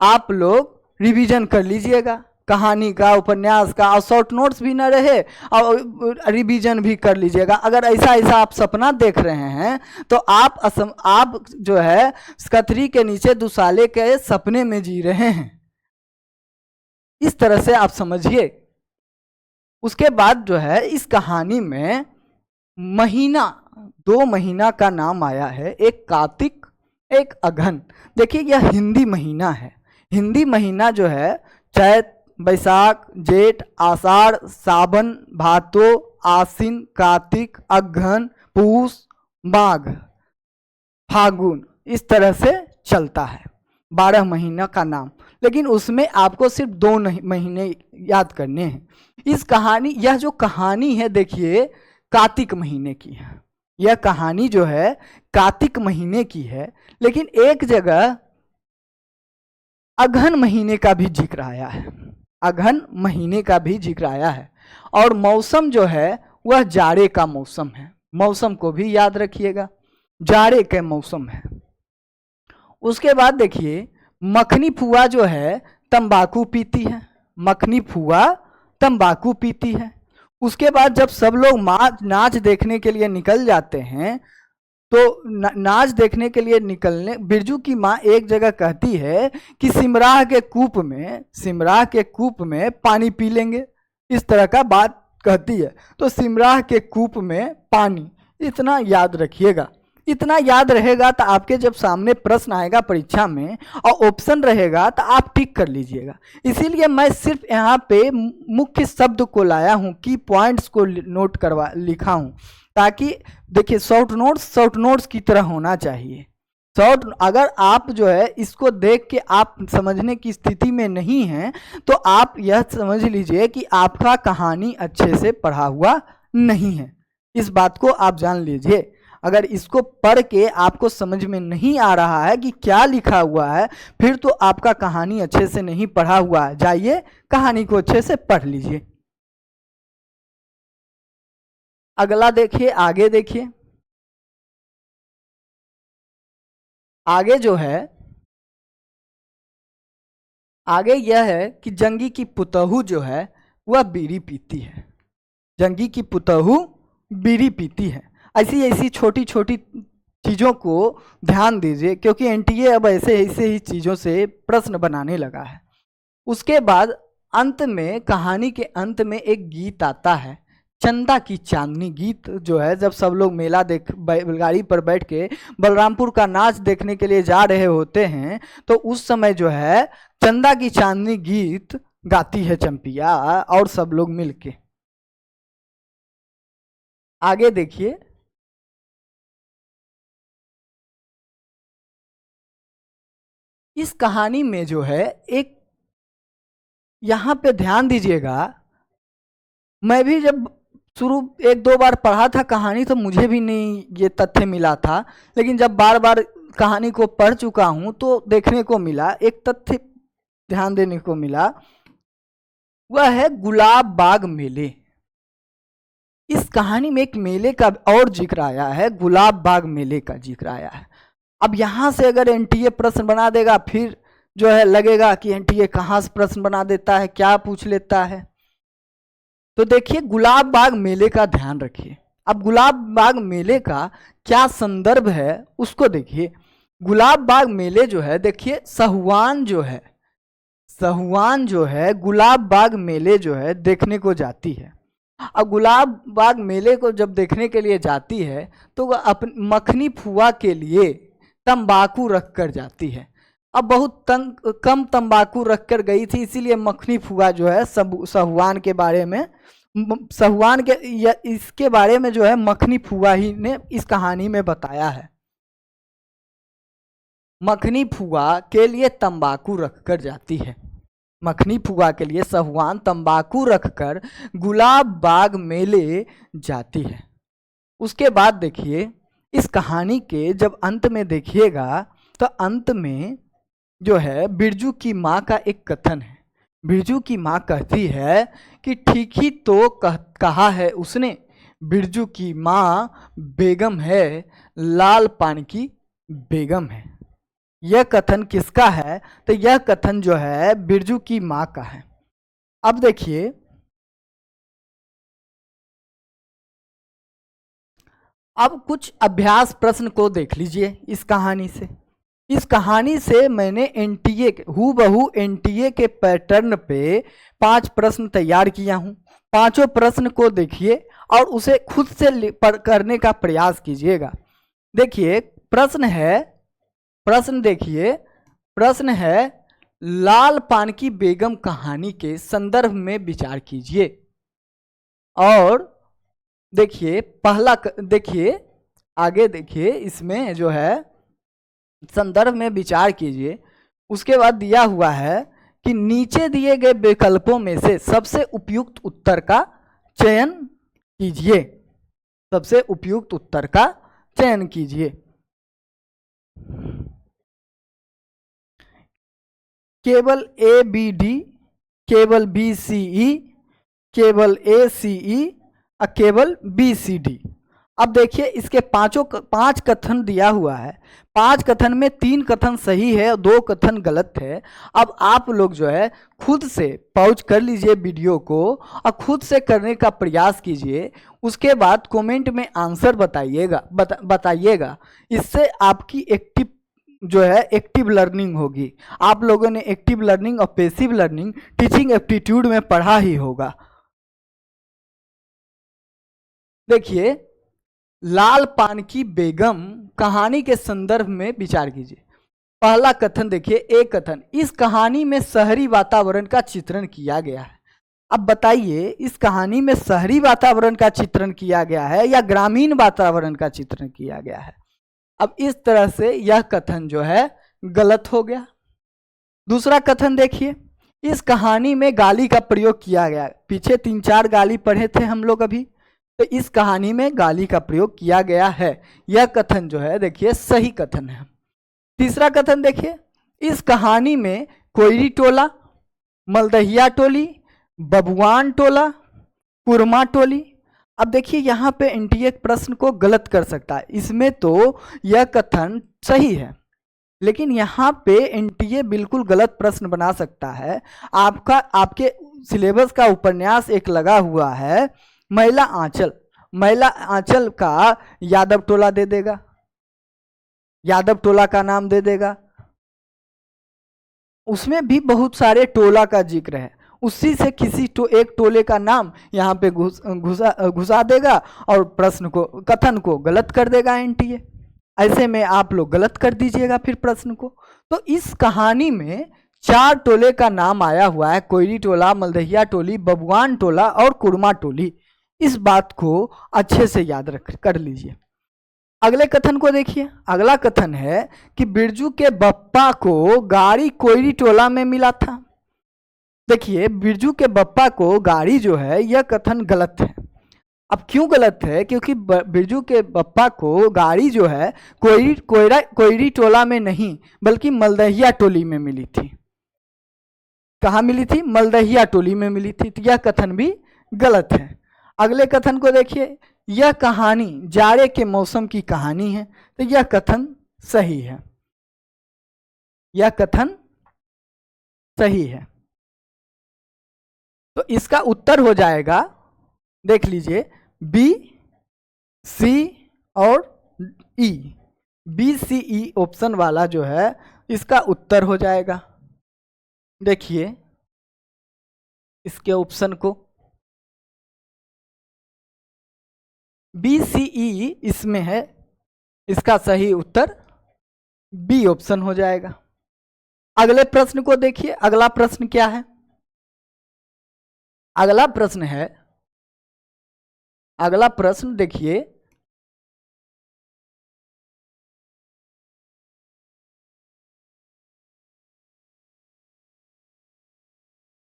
आप लोग रिवीजन कर लीजिएगा कहानी का, उपन्यास का, और शॉर्ट नोट्स भी न रहे और रिवीजन भी कर लीजिएगा। अगर ऐसा आप सपना देख रहे हैं तो आप जो है स्कतरी के नीचे दुसाले के सपने में जी रहे हैं, इस तरह से आप समझिए। उसके बाद जो है इस कहानी में महीना, 2 महीना का नाम आया है, एक कार्तिक, एक अघन। देखिए, यह हिंदी महीना है। हिंदी महीना जो है चैत, बैसाख, जेठ, आषाढ़, सावन, भादो, आश्विन, कार्तिक, अघन, पूस, माघ, फागुन, इस तरह से चलता है। 12 महीना का नाम, लेकिन उसमें आपको सिर्फ 2 महीने याद करने हैं। यह जो कहानी है देखिए कार्तिक महीने की है। यह कहानी जो है कार्तिक महीने की है, लेकिन एक जगह अघन महीने का भी जिक्र आया है। अघन महीने का भी जिक्र आया है। और मौसम जो है वह जाड़े का मौसम है। मौसम को भी याद रखिएगा, जाड़े के मौसम है। उसके बाद देखिए, मखनी फुआ जो है तंबाकू पीती है। मखनी फुआ तंबाकू पीती है। उसके बाद जब सब लोग नाच देखने के लिए निकल जाते हैं तो नाच देखने के लिए निकलने, बिरजू की माँ एक जगह कहती है कि सिमराह के कूप में पानी पी लेंगे, इस तरह का बात कहती है। तो सिमराह के कूप में पानी, इतना याद रखिएगा। इतना याद रहेगा तो आपके जब सामने प्रश्न आएगा परीक्षा में और ऑप्शन रहेगा तो आप टिक कर लीजिएगा। इसीलिए मैं सिर्फ यहाँ पे मुख्य शब्द को लाया हूँ, की पॉइंट्स को नोट लिखा हूँ, ताकि देखिए शॉर्ट नोट्स की तरह होना चाहिए। अगर आप जो है इसको देख के आप समझने की स्थिति में नहीं हैं तो आप यह समझ लीजिए कि आपका कहानी अच्छे से पढ़ा हुआ नहीं है। इस बात को आप जान लीजिए। अगर इसको पढ़ के आपको समझ में नहीं आ रहा है कि क्या लिखा हुआ है, फिर तो आपका कहानी अच्छे से नहीं पढ़ा हुआ है। जाइए कहानी को अच्छे से पढ़ लीजिए। अगला देखिए, आगे देखिए। आगे जो है, आगे यह है कि जंगी की पुतहू जो है वह बीड़ी पीती है। जंगी की पुतहू बीड़ी पीती है। ऐसी छोटी छोटी चीज़ों को ध्यान दीजिए, क्योंकि एनटीए अब ऐसे ही चीज़ों से प्रश्न बनाने लगा है। उसके बाद अंत में, कहानी के अंत में एक गीत आता है, चंदा की चांदनी गीत जो है, जब सब लोग मेला बैलगाड़ी पर बैठ के बलरामपुर का नाच देखने के लिए जा रहे होते हैं तो उस समय जो है चंदा की चांदनी गीत गाती है चंपिया और सब लोग मिलके। आगे देखिए, इस कहानी में जो है एक, यहाँ पे ध्यान दीजिएगा, मैं भी जब शुरू 1-2 बार पढ़ा था कहानी तो मुझे भी नहीं ये तथ्य मिला था, लेकिन जब बार बार कहानी को पढ़ चुका हूँ तो देखने को मिला, एक तथ्य ध्यान देने को मिला, वह है गुलाब बाग मेले। इस कहानी में एक मेले का और जिक्र आया है, गुलाब बाग मेले का जिक्र आया है। अब यहाँ से अगर एनटीए प्रश्न बना देगा फिर जो है लगेगा कि एनटीए कहाँ से प्रश्न बना देता है, क्या पूछ लेता है। तो देखिए गुलाब बाग मेले का ध्यान रखिए। अब गुलाब बाग मेले का क्या संदर्भ है उसको देखिए। गुलाब बाग मेले जो है, देखिए सहुआन जो है गुलाब बाग मेले जो है देखने को जाती है। अब गुलाब बाग मेले को जब देखने के लिए जाती है तो वह अपनी मखनी फुआ के लिए तंबाकू रख कर जाती है। अब बहुत कम तंबाकू रख कर गई थी, इसीलिए मखनी फुआ जो है सहुआन के बारे में साहुआन के इसके बारे में जो है मखनी फुआ ही ने इस कहानी में बताया है। मखनी फुआ के लिए तंबाकू रखकर जाती है। मखनी फुआ के लिए साहुआन तंबाकू रखकर गुलाब बाग मेले जाती है। उसके बाद देखिए इस कहानी के जब अंत में देखिएगा तो अंत में जो है बिरजू की माँ का एक कथन है। बिरजू की माँ कहती है कि ठीक ही तो कहा है उसने, बिरजू की माँ बेगम है, लाल पान की बेगम है। यह कथन किसका है? तो यह कथन जो है बिरजू की माँ का है। अब देखिए अब कुछ अभ्यास प्रश्न को देख लीजिए इस कहानी से। इस कहानी से मैंने एनटीए हूबहू एनटीए के पैटर्न पे 5 प्रश्न तैयार किया हूं। पांचों प्रश्न को देखिए और उसे खुद से करने का प्रयास कीजिएगा। देखिए प्रश्न है लाल पान की बेगम कहानी के संदर्भ में विचार कीजिए। और देखिए देखिए आगे देखिए इसमें जो है संदर्भ में विचार कीजिए। उसके बाद दिया हुआ है कि नीचे दिए गए विकल्पों में से सबसे उपयुक्त उत्तर का चयन कीजिए। सबसे उपयुक्त उत्तर का चयन कीजिए। केवल ए बी डी, केवल बी सी ई, केवल ए सी ई और केवल बी सी डी। अब देखिए इसके 5 कथन दिया हुआ है। 5 कथन में 3 कथन सही है और 2 कथन गलत है। अब आप लोग जो है खुद से पॉज कर लीजिए वीडियो को और खुद से करने का प्रयास कीजिए। उसके बाद कमेंट में आंसर बताइएगा। इससे आपकी एक्टिव लर्निंग होगी। आप लोगों ने एक्टिव लर्निंग और पैसिव लर्निंग टीचिंग एप्टीट्यूड में पढ़ा ही होगा। देखिए लाल पान की बेगम कहानी के संदर्भ में विचार कीजिए। पहला कथन देखिए, एक कथन, इस कहानी में शहरी वातावरण का चित्रण किया गया है। अब बताइए इस कहानी में शहरी वातावरण का चित्रण किया गया है या ग्रामीण वातावरण का चित्रण किया गया है? अब इस तरह से यह कथन जो है गलत हो गया। दूसरा कथन देखिए, इस कहानी में गाली का प्रयोग किया गया है। पीछे 3-4 गाली पढ़े थे हम लोग अभी, तो इस कहानी में गाली का प्रयोग किया गया है। यह कथन जो है देखिए सही कथन है। तीसरा कथन देखिए, इस कहानी में कोयरी टोला, मलदहिया टोली, बबुआन टोला, कुरमा टोली। अब देखिए यहाँ पे एनटीए प्रश्न को गलत कर सकता है। इसमें तो यह कथन सही है, लेकिन यहाँ पे एनटीए बिल्कुल गलत प्रश्न बना सकता है। आपके सिलेबस का उपन्यास एक लगा हुआ है महिला आंचल का यादव टोला दे देगा, यादव टोला का नाम दे देगा। उसमें भी बहुत सारे टोला का जिक्र है, उसी से किसी एक टोले का नाम यहाँ पे घुसा देगा और प्रश्न को कथन को गलत कर देगा एनटीए। ऐसे में आप लोग गलत कर दीजिएगा फिर प्रश्न को। तो इस कहानी में 4 टोले का नाम आया हुआ है, कोयरी टोला, मलदहिया टोली, बबुआन टोला और कुरमा टोली। इस बात को अच्छे से याद कर लीजिए। अगले कथन को देखिए। अगला कथन है कि बिरजू के बप्पा को गाड़ी कोयरी टोला में मिला था। देखिए बिरजू के बप्पा को गाड़ी जो है यह कथन गलत है। अब क्यों गलत है? क्योंकि बिरजू के बप्पा को गाड़ी जो है कोयरी टोला में नहीं बल्कि मलदहिया टोली में मिली थी। कहाँ मिली थी? मलदहिया टोली में मिली थी। तो यह कथन भी गलत है। अगले कथन को देखिए, यह कहानी जाड़े के मौसम की कहानी है। तो यह कथन सही है, यह कथन सही है। तो इसका उत्तर हो जाएगा, देख लीजिए, बी, सी और ई। बी, सी, ई ऑप्शन वाला जो है इसका उत्तर हो जाएगा। देखिए इसके ऑप्शन को, बी, सी, ई इसमें है, इसका सही उत्तर बी ऑप्शन हो जाएगा। अगले प्रश्न को देखिए। अगला प्रश्न क्या है? अगला प्रश्न है अगला प्रश्न देखिए,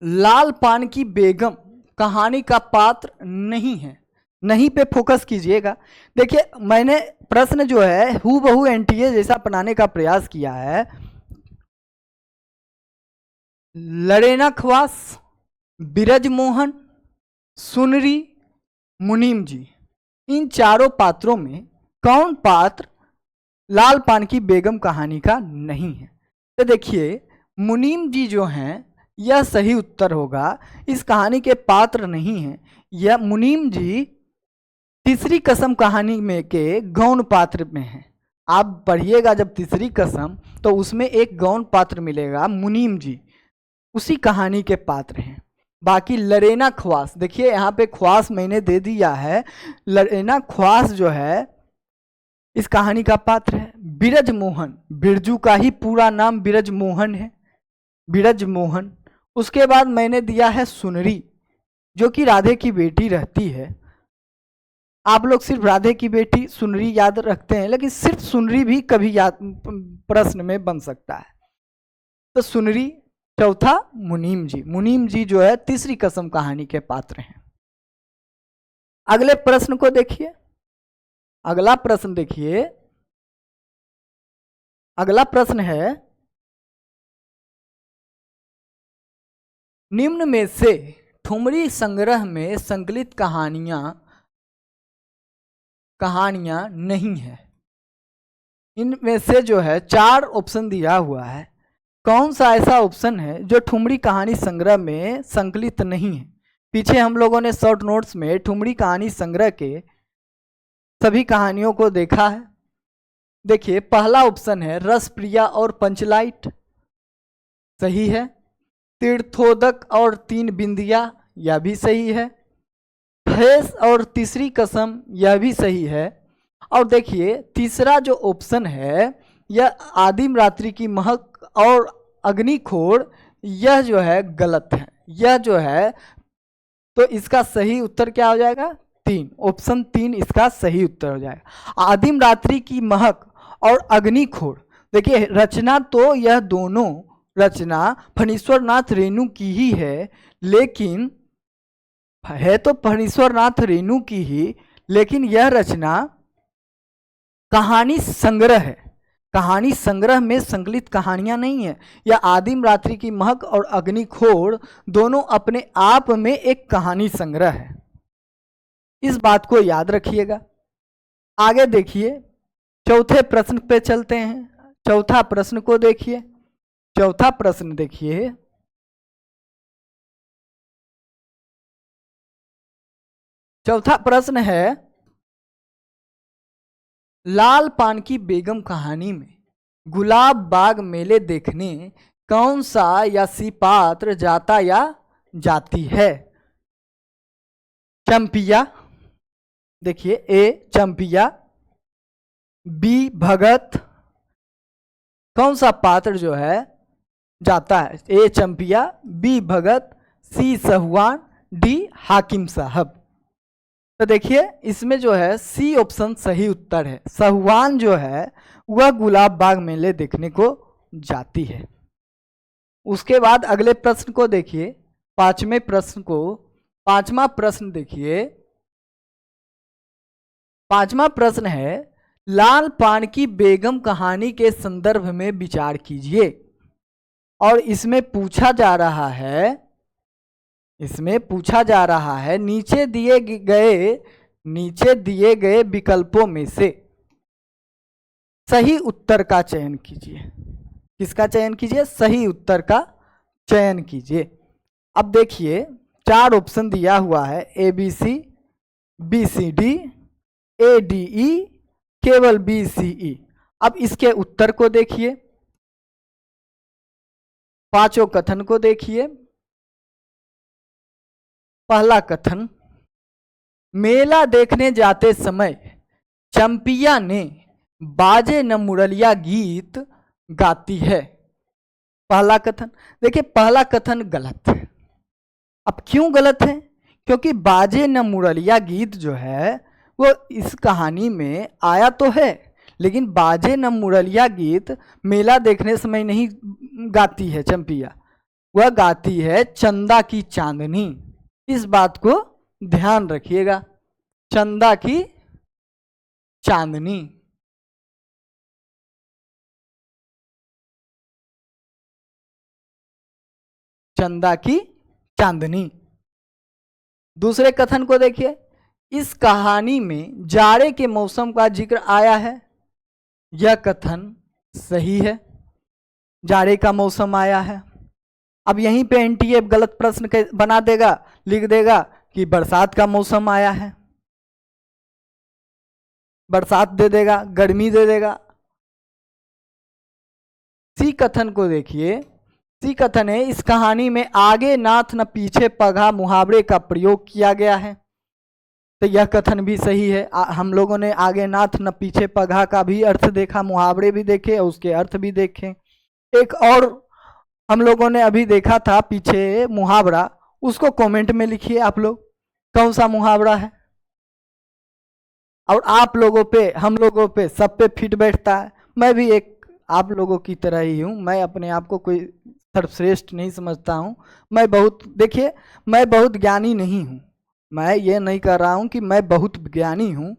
लाल पान की बेगम कहानी का पात्र नहीं है। नहीं पे फोकस कीजिएगा। देखिए मैंने प्रश्न जो है हूबहू एनटीए जैसा बनाने का प्रयास किया है। लरेना खवास, बिरज मोहन, सुनरी, मुनीम जी, इन चारों पात्रों में कौन पात्र लाल पान की बेगम कहानी का नहीं है? तो देखिए मुनीम जी जो हैं यह सही उत्तर होगा। इस कहानी के पात्र नहीं हैं। यह मुनीम जी तीसरी कसम कहानी में के गौण पात्र में हैं। आप पढ़िएगा जब तीसरी कसम तो उसमें एक गौण पात्र मिलेगा, मुनीम जी उसी कहानी के पात्र हैं। बाकी लरेना ख्वास, देखिए यहाँ पे ख्वास मैंने दे दिया है, लरेना ख्वास जो है इस कहानी का पात्र है। बिरज मोहन, बिरजू का ही पूरा नाम बिरज मोहन है, बिरज मोहन। उसके बाद मैंने दिया है सुनरी, जो कि राधे की बेटी रहती है। आप लोग सिर्फ राधे की बेटी सुनरी याद रखते हैं, लेकिन सिर्फ सुनरी भी कभी याद प्रश्न में बन सकता है। तो सुनरी। चौथा मुनीम जी, मुनीम जी जो है तीसरी कसम कहानी के पात्र हैं। अगले प्रश्न को देखिए। अगला प्रश्न देखिए, अगला प्रश्न है, निम्न में से ठुमरी संग्रह में संकलित कहानियां नहीं है। इनमें से जो है 4 ऑप्शन दिया हुआ है। कौन सा ऐसा ऑप्शन है जो ठुमरी कहानी संग्रह में संकलित नहीं है? पीछे हम लोगों ने शॉर्ट नोट्स में ठुमरी कहानी संग्रह के सभी कहानियों को देखा है। देखिए पहला ऑप्शन है रसप्रिया और पंचलाइट, सही है। तीर्थोदक और 3 बिंदिया, यह भी सही है। फेस और तीसरी कसम, यह भी सही है। और देखिए तीसरा जो ऑप्शन है यह आदिम रात्रि की महक और अग्निखोर, यह जो है गलत है। यह जो है तो इसका सही उत्तर क्या हो जाएगा? 3, ऑप्शन 3 इसका सही उत्तर हो जाएगा। आदिम रात्रि की महक और अग्निखोर, देखिए रचना तो यह दोनों रचना फणीश्वर नाथ रेणु की ही है, लेकिन है तो फणीश्वर नाथ रेणु की ही, लेकिन यह रचना कहानी संग्रह है। कहानी संग्रह में संकलित कहानियां नहीं है। यह आदिम रात्रि की महक और अग्निखोर दोनों अपने आप में एक कहानी संग्रह है। इस बात को याद रखिएगा। आगे देखिए, चौथे प्रश्न पे चलते हैं। चौथा प्रश्न को देखिए। चौथा प्रश्न देखिए, चौथा प्रश्न है, लाल पान की बेगम कहानी में गुलाब बाग मेले देखने कौन सा या सी पात्र जाता या जाती है? चंपिया, देखिए ए चंपिया, बी भगत, कौन सा पात्र जो है जाता है? ए चंपिया, बी भगत, सी सहुआन, डी हाकिम साहब। तो देखिए इसमें जो है सी ऑप्शन सही उत्तर है। सहुआन जो है वह गुलाब बाग मेले देखने को जाती है। उसके बाद अगले प्रश्न को देखिए, पांचवें प्रश्न को। पांचवा प्रश्न देखिए, पांचवा प्रश्न है, लाल पान की बेगम कहानी के संदर्भ में विचार कीजिए। और इसमें पूछा जा रहा है, इसमें पूछा जा रहा है नीचे दिए गए विकल्पों में से सही उत्तर का चयन कीजिए। किसका चयन कीजिए? सही उत्तर का चयन कीजिए। अब देखिए 4 ऑप्शन दिया हुआ है, A B C, B C D, A D E, केवल बी सी ई। अब इसके उत्तर को देखिए, पांचों कथन को देखिए। पहला कथन, मेला देखने जाते समय चंपिया ने बाजे न मुरलिया गीत गाती है। पहला कथन। देखिए पहला कथन गलत है। अब क्यों गलत है? क्योंकि बाजे न मुरलिया गीत जो है वो इस कहानी में आया तो है, लेकिन बाजे न मुरलिया गीत मेला देखने समय नहीं गाती है चंपिया, वह गाती है चंदा की चांदनी। इस बात को ध्यान रखिएगा, चंदा की चांदनी। चंदा की चांदनी। दूसरे कथन को देखिए, इस कहानी में जाड़े के मौसम का जिक्र आया है। यह कथन सही है, जाड़े का मौसम आया है। अब यहीं पे एनटीए गलत प्रश्न बना देगा, लिख देगा कि बरसात का मौसम आया है, बरसात दे देगा, गर्मी दे देगा। सी कथन को देखिए, सी कथन है इस कहानी में आगे नाथ न पीछे पगहा मुहावरे का प्रयोग किया गया है। तो यह कथन भी सही है। हम लोगों ने आगे नाथ न पीछे पगहा का भी अर्थ देखा, मुहावरे भी देखे और उसके अर्थ भी देखे। एक और हम लोगों ने अभी देखा था पीछे मुहावरा, उसको कमेंट में लिखिए आप लोग कौन सा मुहावरा है, और आप लोगों पे, हम लोगों पे, सब पे फिट बैठता है। मैं भी एक आप लोगों की तरह ही हूँ, मैं अपने आप को कोई सर्वश्रेष्ठ नहीं समझता हूँ। मैं बहुत, देखिए मैं बहुत ज्ञानी नहीं हूँ, मैं ये नहीं कर रहा हूँ कि मैं बहुत ज्ञानी हूँ,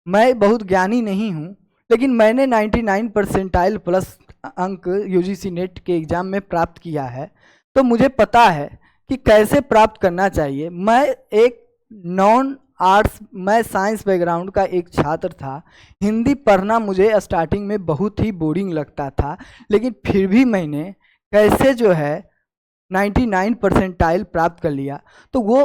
मैं बहुत ज्ञानी नहीं हूँ, लेकिन मैंने 99 परसेंटाइल प्लस अंक यूजीसी नेट के एग्ज़ाम में प्राप्त किया है, तो मुझे पता है कि कैसे प्राप्त करना चाहिए। मैं एक नॉन आर्ट्स, मैं साइंस बैकग्राउंड का एक छात्र था। हिंदी पढ़ना मुझे स्टार्टिंग में बहुत ही बोरिंग लगता था, लेकिन फिर भी मैंने कैसे जो है 99 परसेंटाइल प्राप्त कर लिया। तो वो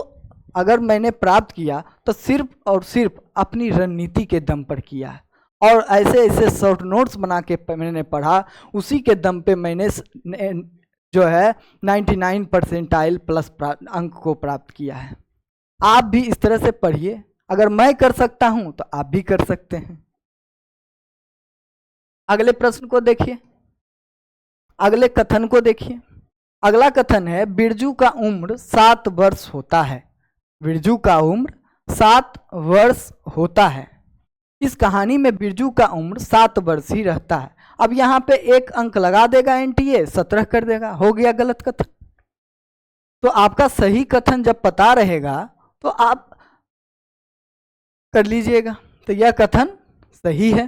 अगर मैंने प्राप्त किया तो सिर्फ और सिर्फ अपनी रणनीति के दम पर किया, और ऐसे ऐसे शॉर्ट नोट्स बना के मैंने पढ़ा, उसी के दम पे मैंने जो है 99 परसेंटाइल प्लस अंक को प्राप्त किया है। आप भी इस तरह से पढ़िए, अगर मैं कर सकता हूं तो आप भी कर सकते हैं। अगले प्रश्न को देखिए, अगले कथन को देखिए। अगला कथन है बिरजू का उम्र 7 वर्ष होता है। बिरजू का उम्र 7 वर्ष होता है। इस कहानी में बिरजू का उम्र 7 वर्ष ही रहता है। अब यहाँ पे एक अंक लगा देगा एनटीए, 17 कर देगा, हो गया गलत कथन। तो आपका सही कथन जब पता रहेगा तो आप कर लीजिएगा। तो यह कथन सही है।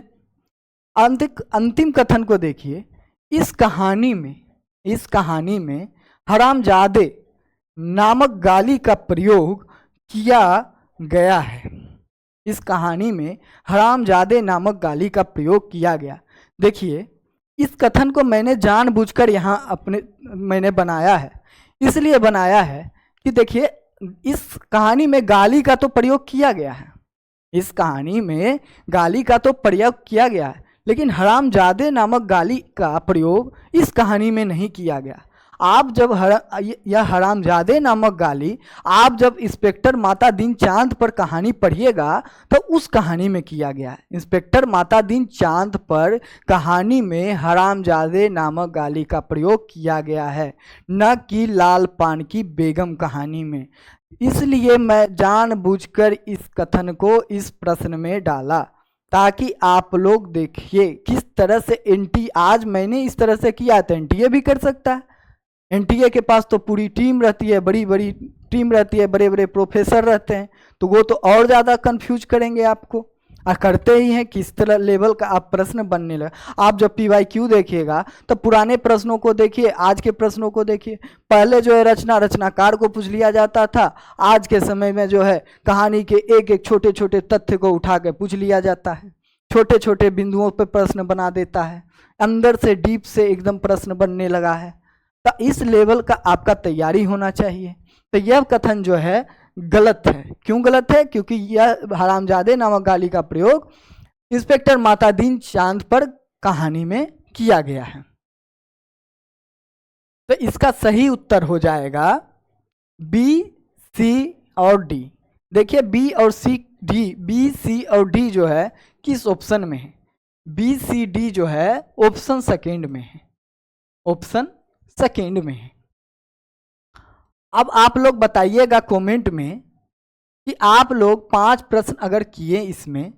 अंतिम कथन को देखिए, इस कहानी में हरामजादे नामक गाली का प्रयोग किया गया है। इस कहानी में हरामजादे नामक गाली का प्रयोग किया गया। देखिए, इस कथन को मैंने जानबूझकर यहाँ मैंने बनाया है, इसलिए बनाया है कि देखिए इस कहानी में गाली का तो प्रयोग किया गया है, इस कहानी में गाली का तो प्रयोग किया गया है, लेकिन हरामजादे नामक गाली का प्रयोग इस कहानी में नहीं किया गया। आप जब यह हरामजादे नामक गाली आप जब इंस्पेक्टर माता दीनचांद पर कहानी पढ़िएगा तो उस कहानी में किया गया है। इंस्पेक्टर माता दीनचांद पर कहानी में हरामजादे नामक गाली का प्रयोग किया गया है, न कि लाल पान की बेगम कहानी में। इसलिए मैं जानबूझकर इस कथन को इस प्रश्न में डाला ताकि आप लोग देखिए किस तरह से एनटी, आज मैंने इस तरह से किया तो एनटीए भी कर सकता है। एनटीए के पास तो पूरी टीम रहती है, बड़ी बड़ी टीम रहती है, बड़े बड़े प्रोफेसर रहते हैं, तो वो तो और ज़्यादा कंफ्यूज करेंगे आपको, और करते ही हैं। किस तरह लेवल का आप प्रश्न बनने लगा। आप जब PYQ देखिएगा तो पुराने प्रश्नों को देखिए, आज के प्रश्नों को देखिए। पहले जो है रचनाकार को पूछ लिया जाता था, आज के समय में जो है कहानी के एक एक छोटे छोटे तथ्य को उठा के पूछ लिया जाता है, छोटे छोटे बिंदुओं पर प्रश्न बना देता है, अंदर से डीप से एकदम प्रश्न बनने लगा है। तो इस लेवल का आपका तैयारी होना चाहिए। तो यह कथन जो है गलत है। क्यों गलत है? क्योंकि यह हरामजादे नामक गाली का प्रयोग इंस्पेक्टर माता दीनचांद पर कहानी में किया गया है। तो इसका सही उत्तर हो जाएगा B, C और D। देखिए B और C, D, B, C और D जो है किस ऑप्शन में है? B, C, D जो है ऑप्शन सेकेंड में है, ऑप्शन सेकेंड में है। अब आप लोग बताइएगा कमेंट में कि आप लोग 5 प्रश्न अगर किए इसमें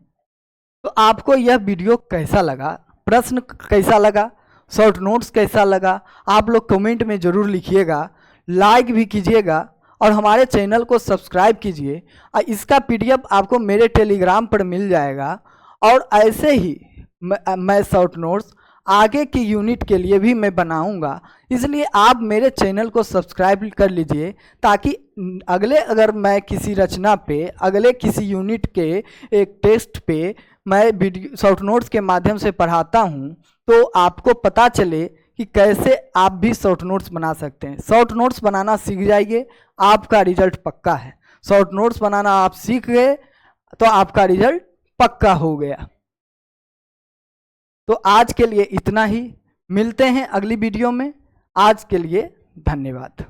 तो आपको यह वीडियो कैसा लगा, प्रश्न कैसा लगा, शॉर्ट नोट्स कैसा लगा, आप लोग कमेंट में ज़रूर लिखिएगा, लाइक भी कीजिएगा और हमारे चैनल को सब्सक्राइब कीजिए। और इसका पीडीएफ आपको मेरे टेलीग्राम पर मिल जाएगा। और ऐसे ही मैं शॉर्ट नोट्स आगे की यूनिट के लिए भी मैं बनाऊंगा, इसलिए आप मेरे चैनल को सब्सक्राइब कर लीजिए ताकि अगले अगर मैं किसी रचना पे, अगले किसी यूनिट के एक टेस्ट पे मैं वीडियो शॉर्ट नोट्स के माध्यम से पढ़ाता हूं तो आपको पता चले कि कैसे आप भी शॉर्ट नोट्स बना सकते हैं। शॉर्ट नोट्स बनाना सीख जाइए, आपका रिजल्ट पक्का है। शॉर्ट नोट्स बनाना आप सीख गए तो आपका रिजल्ट पक्का हो गया। तो आज के लिए इतना ही, मिलते हैं अगली वीडियो में। आज के लिए धन्यवाद।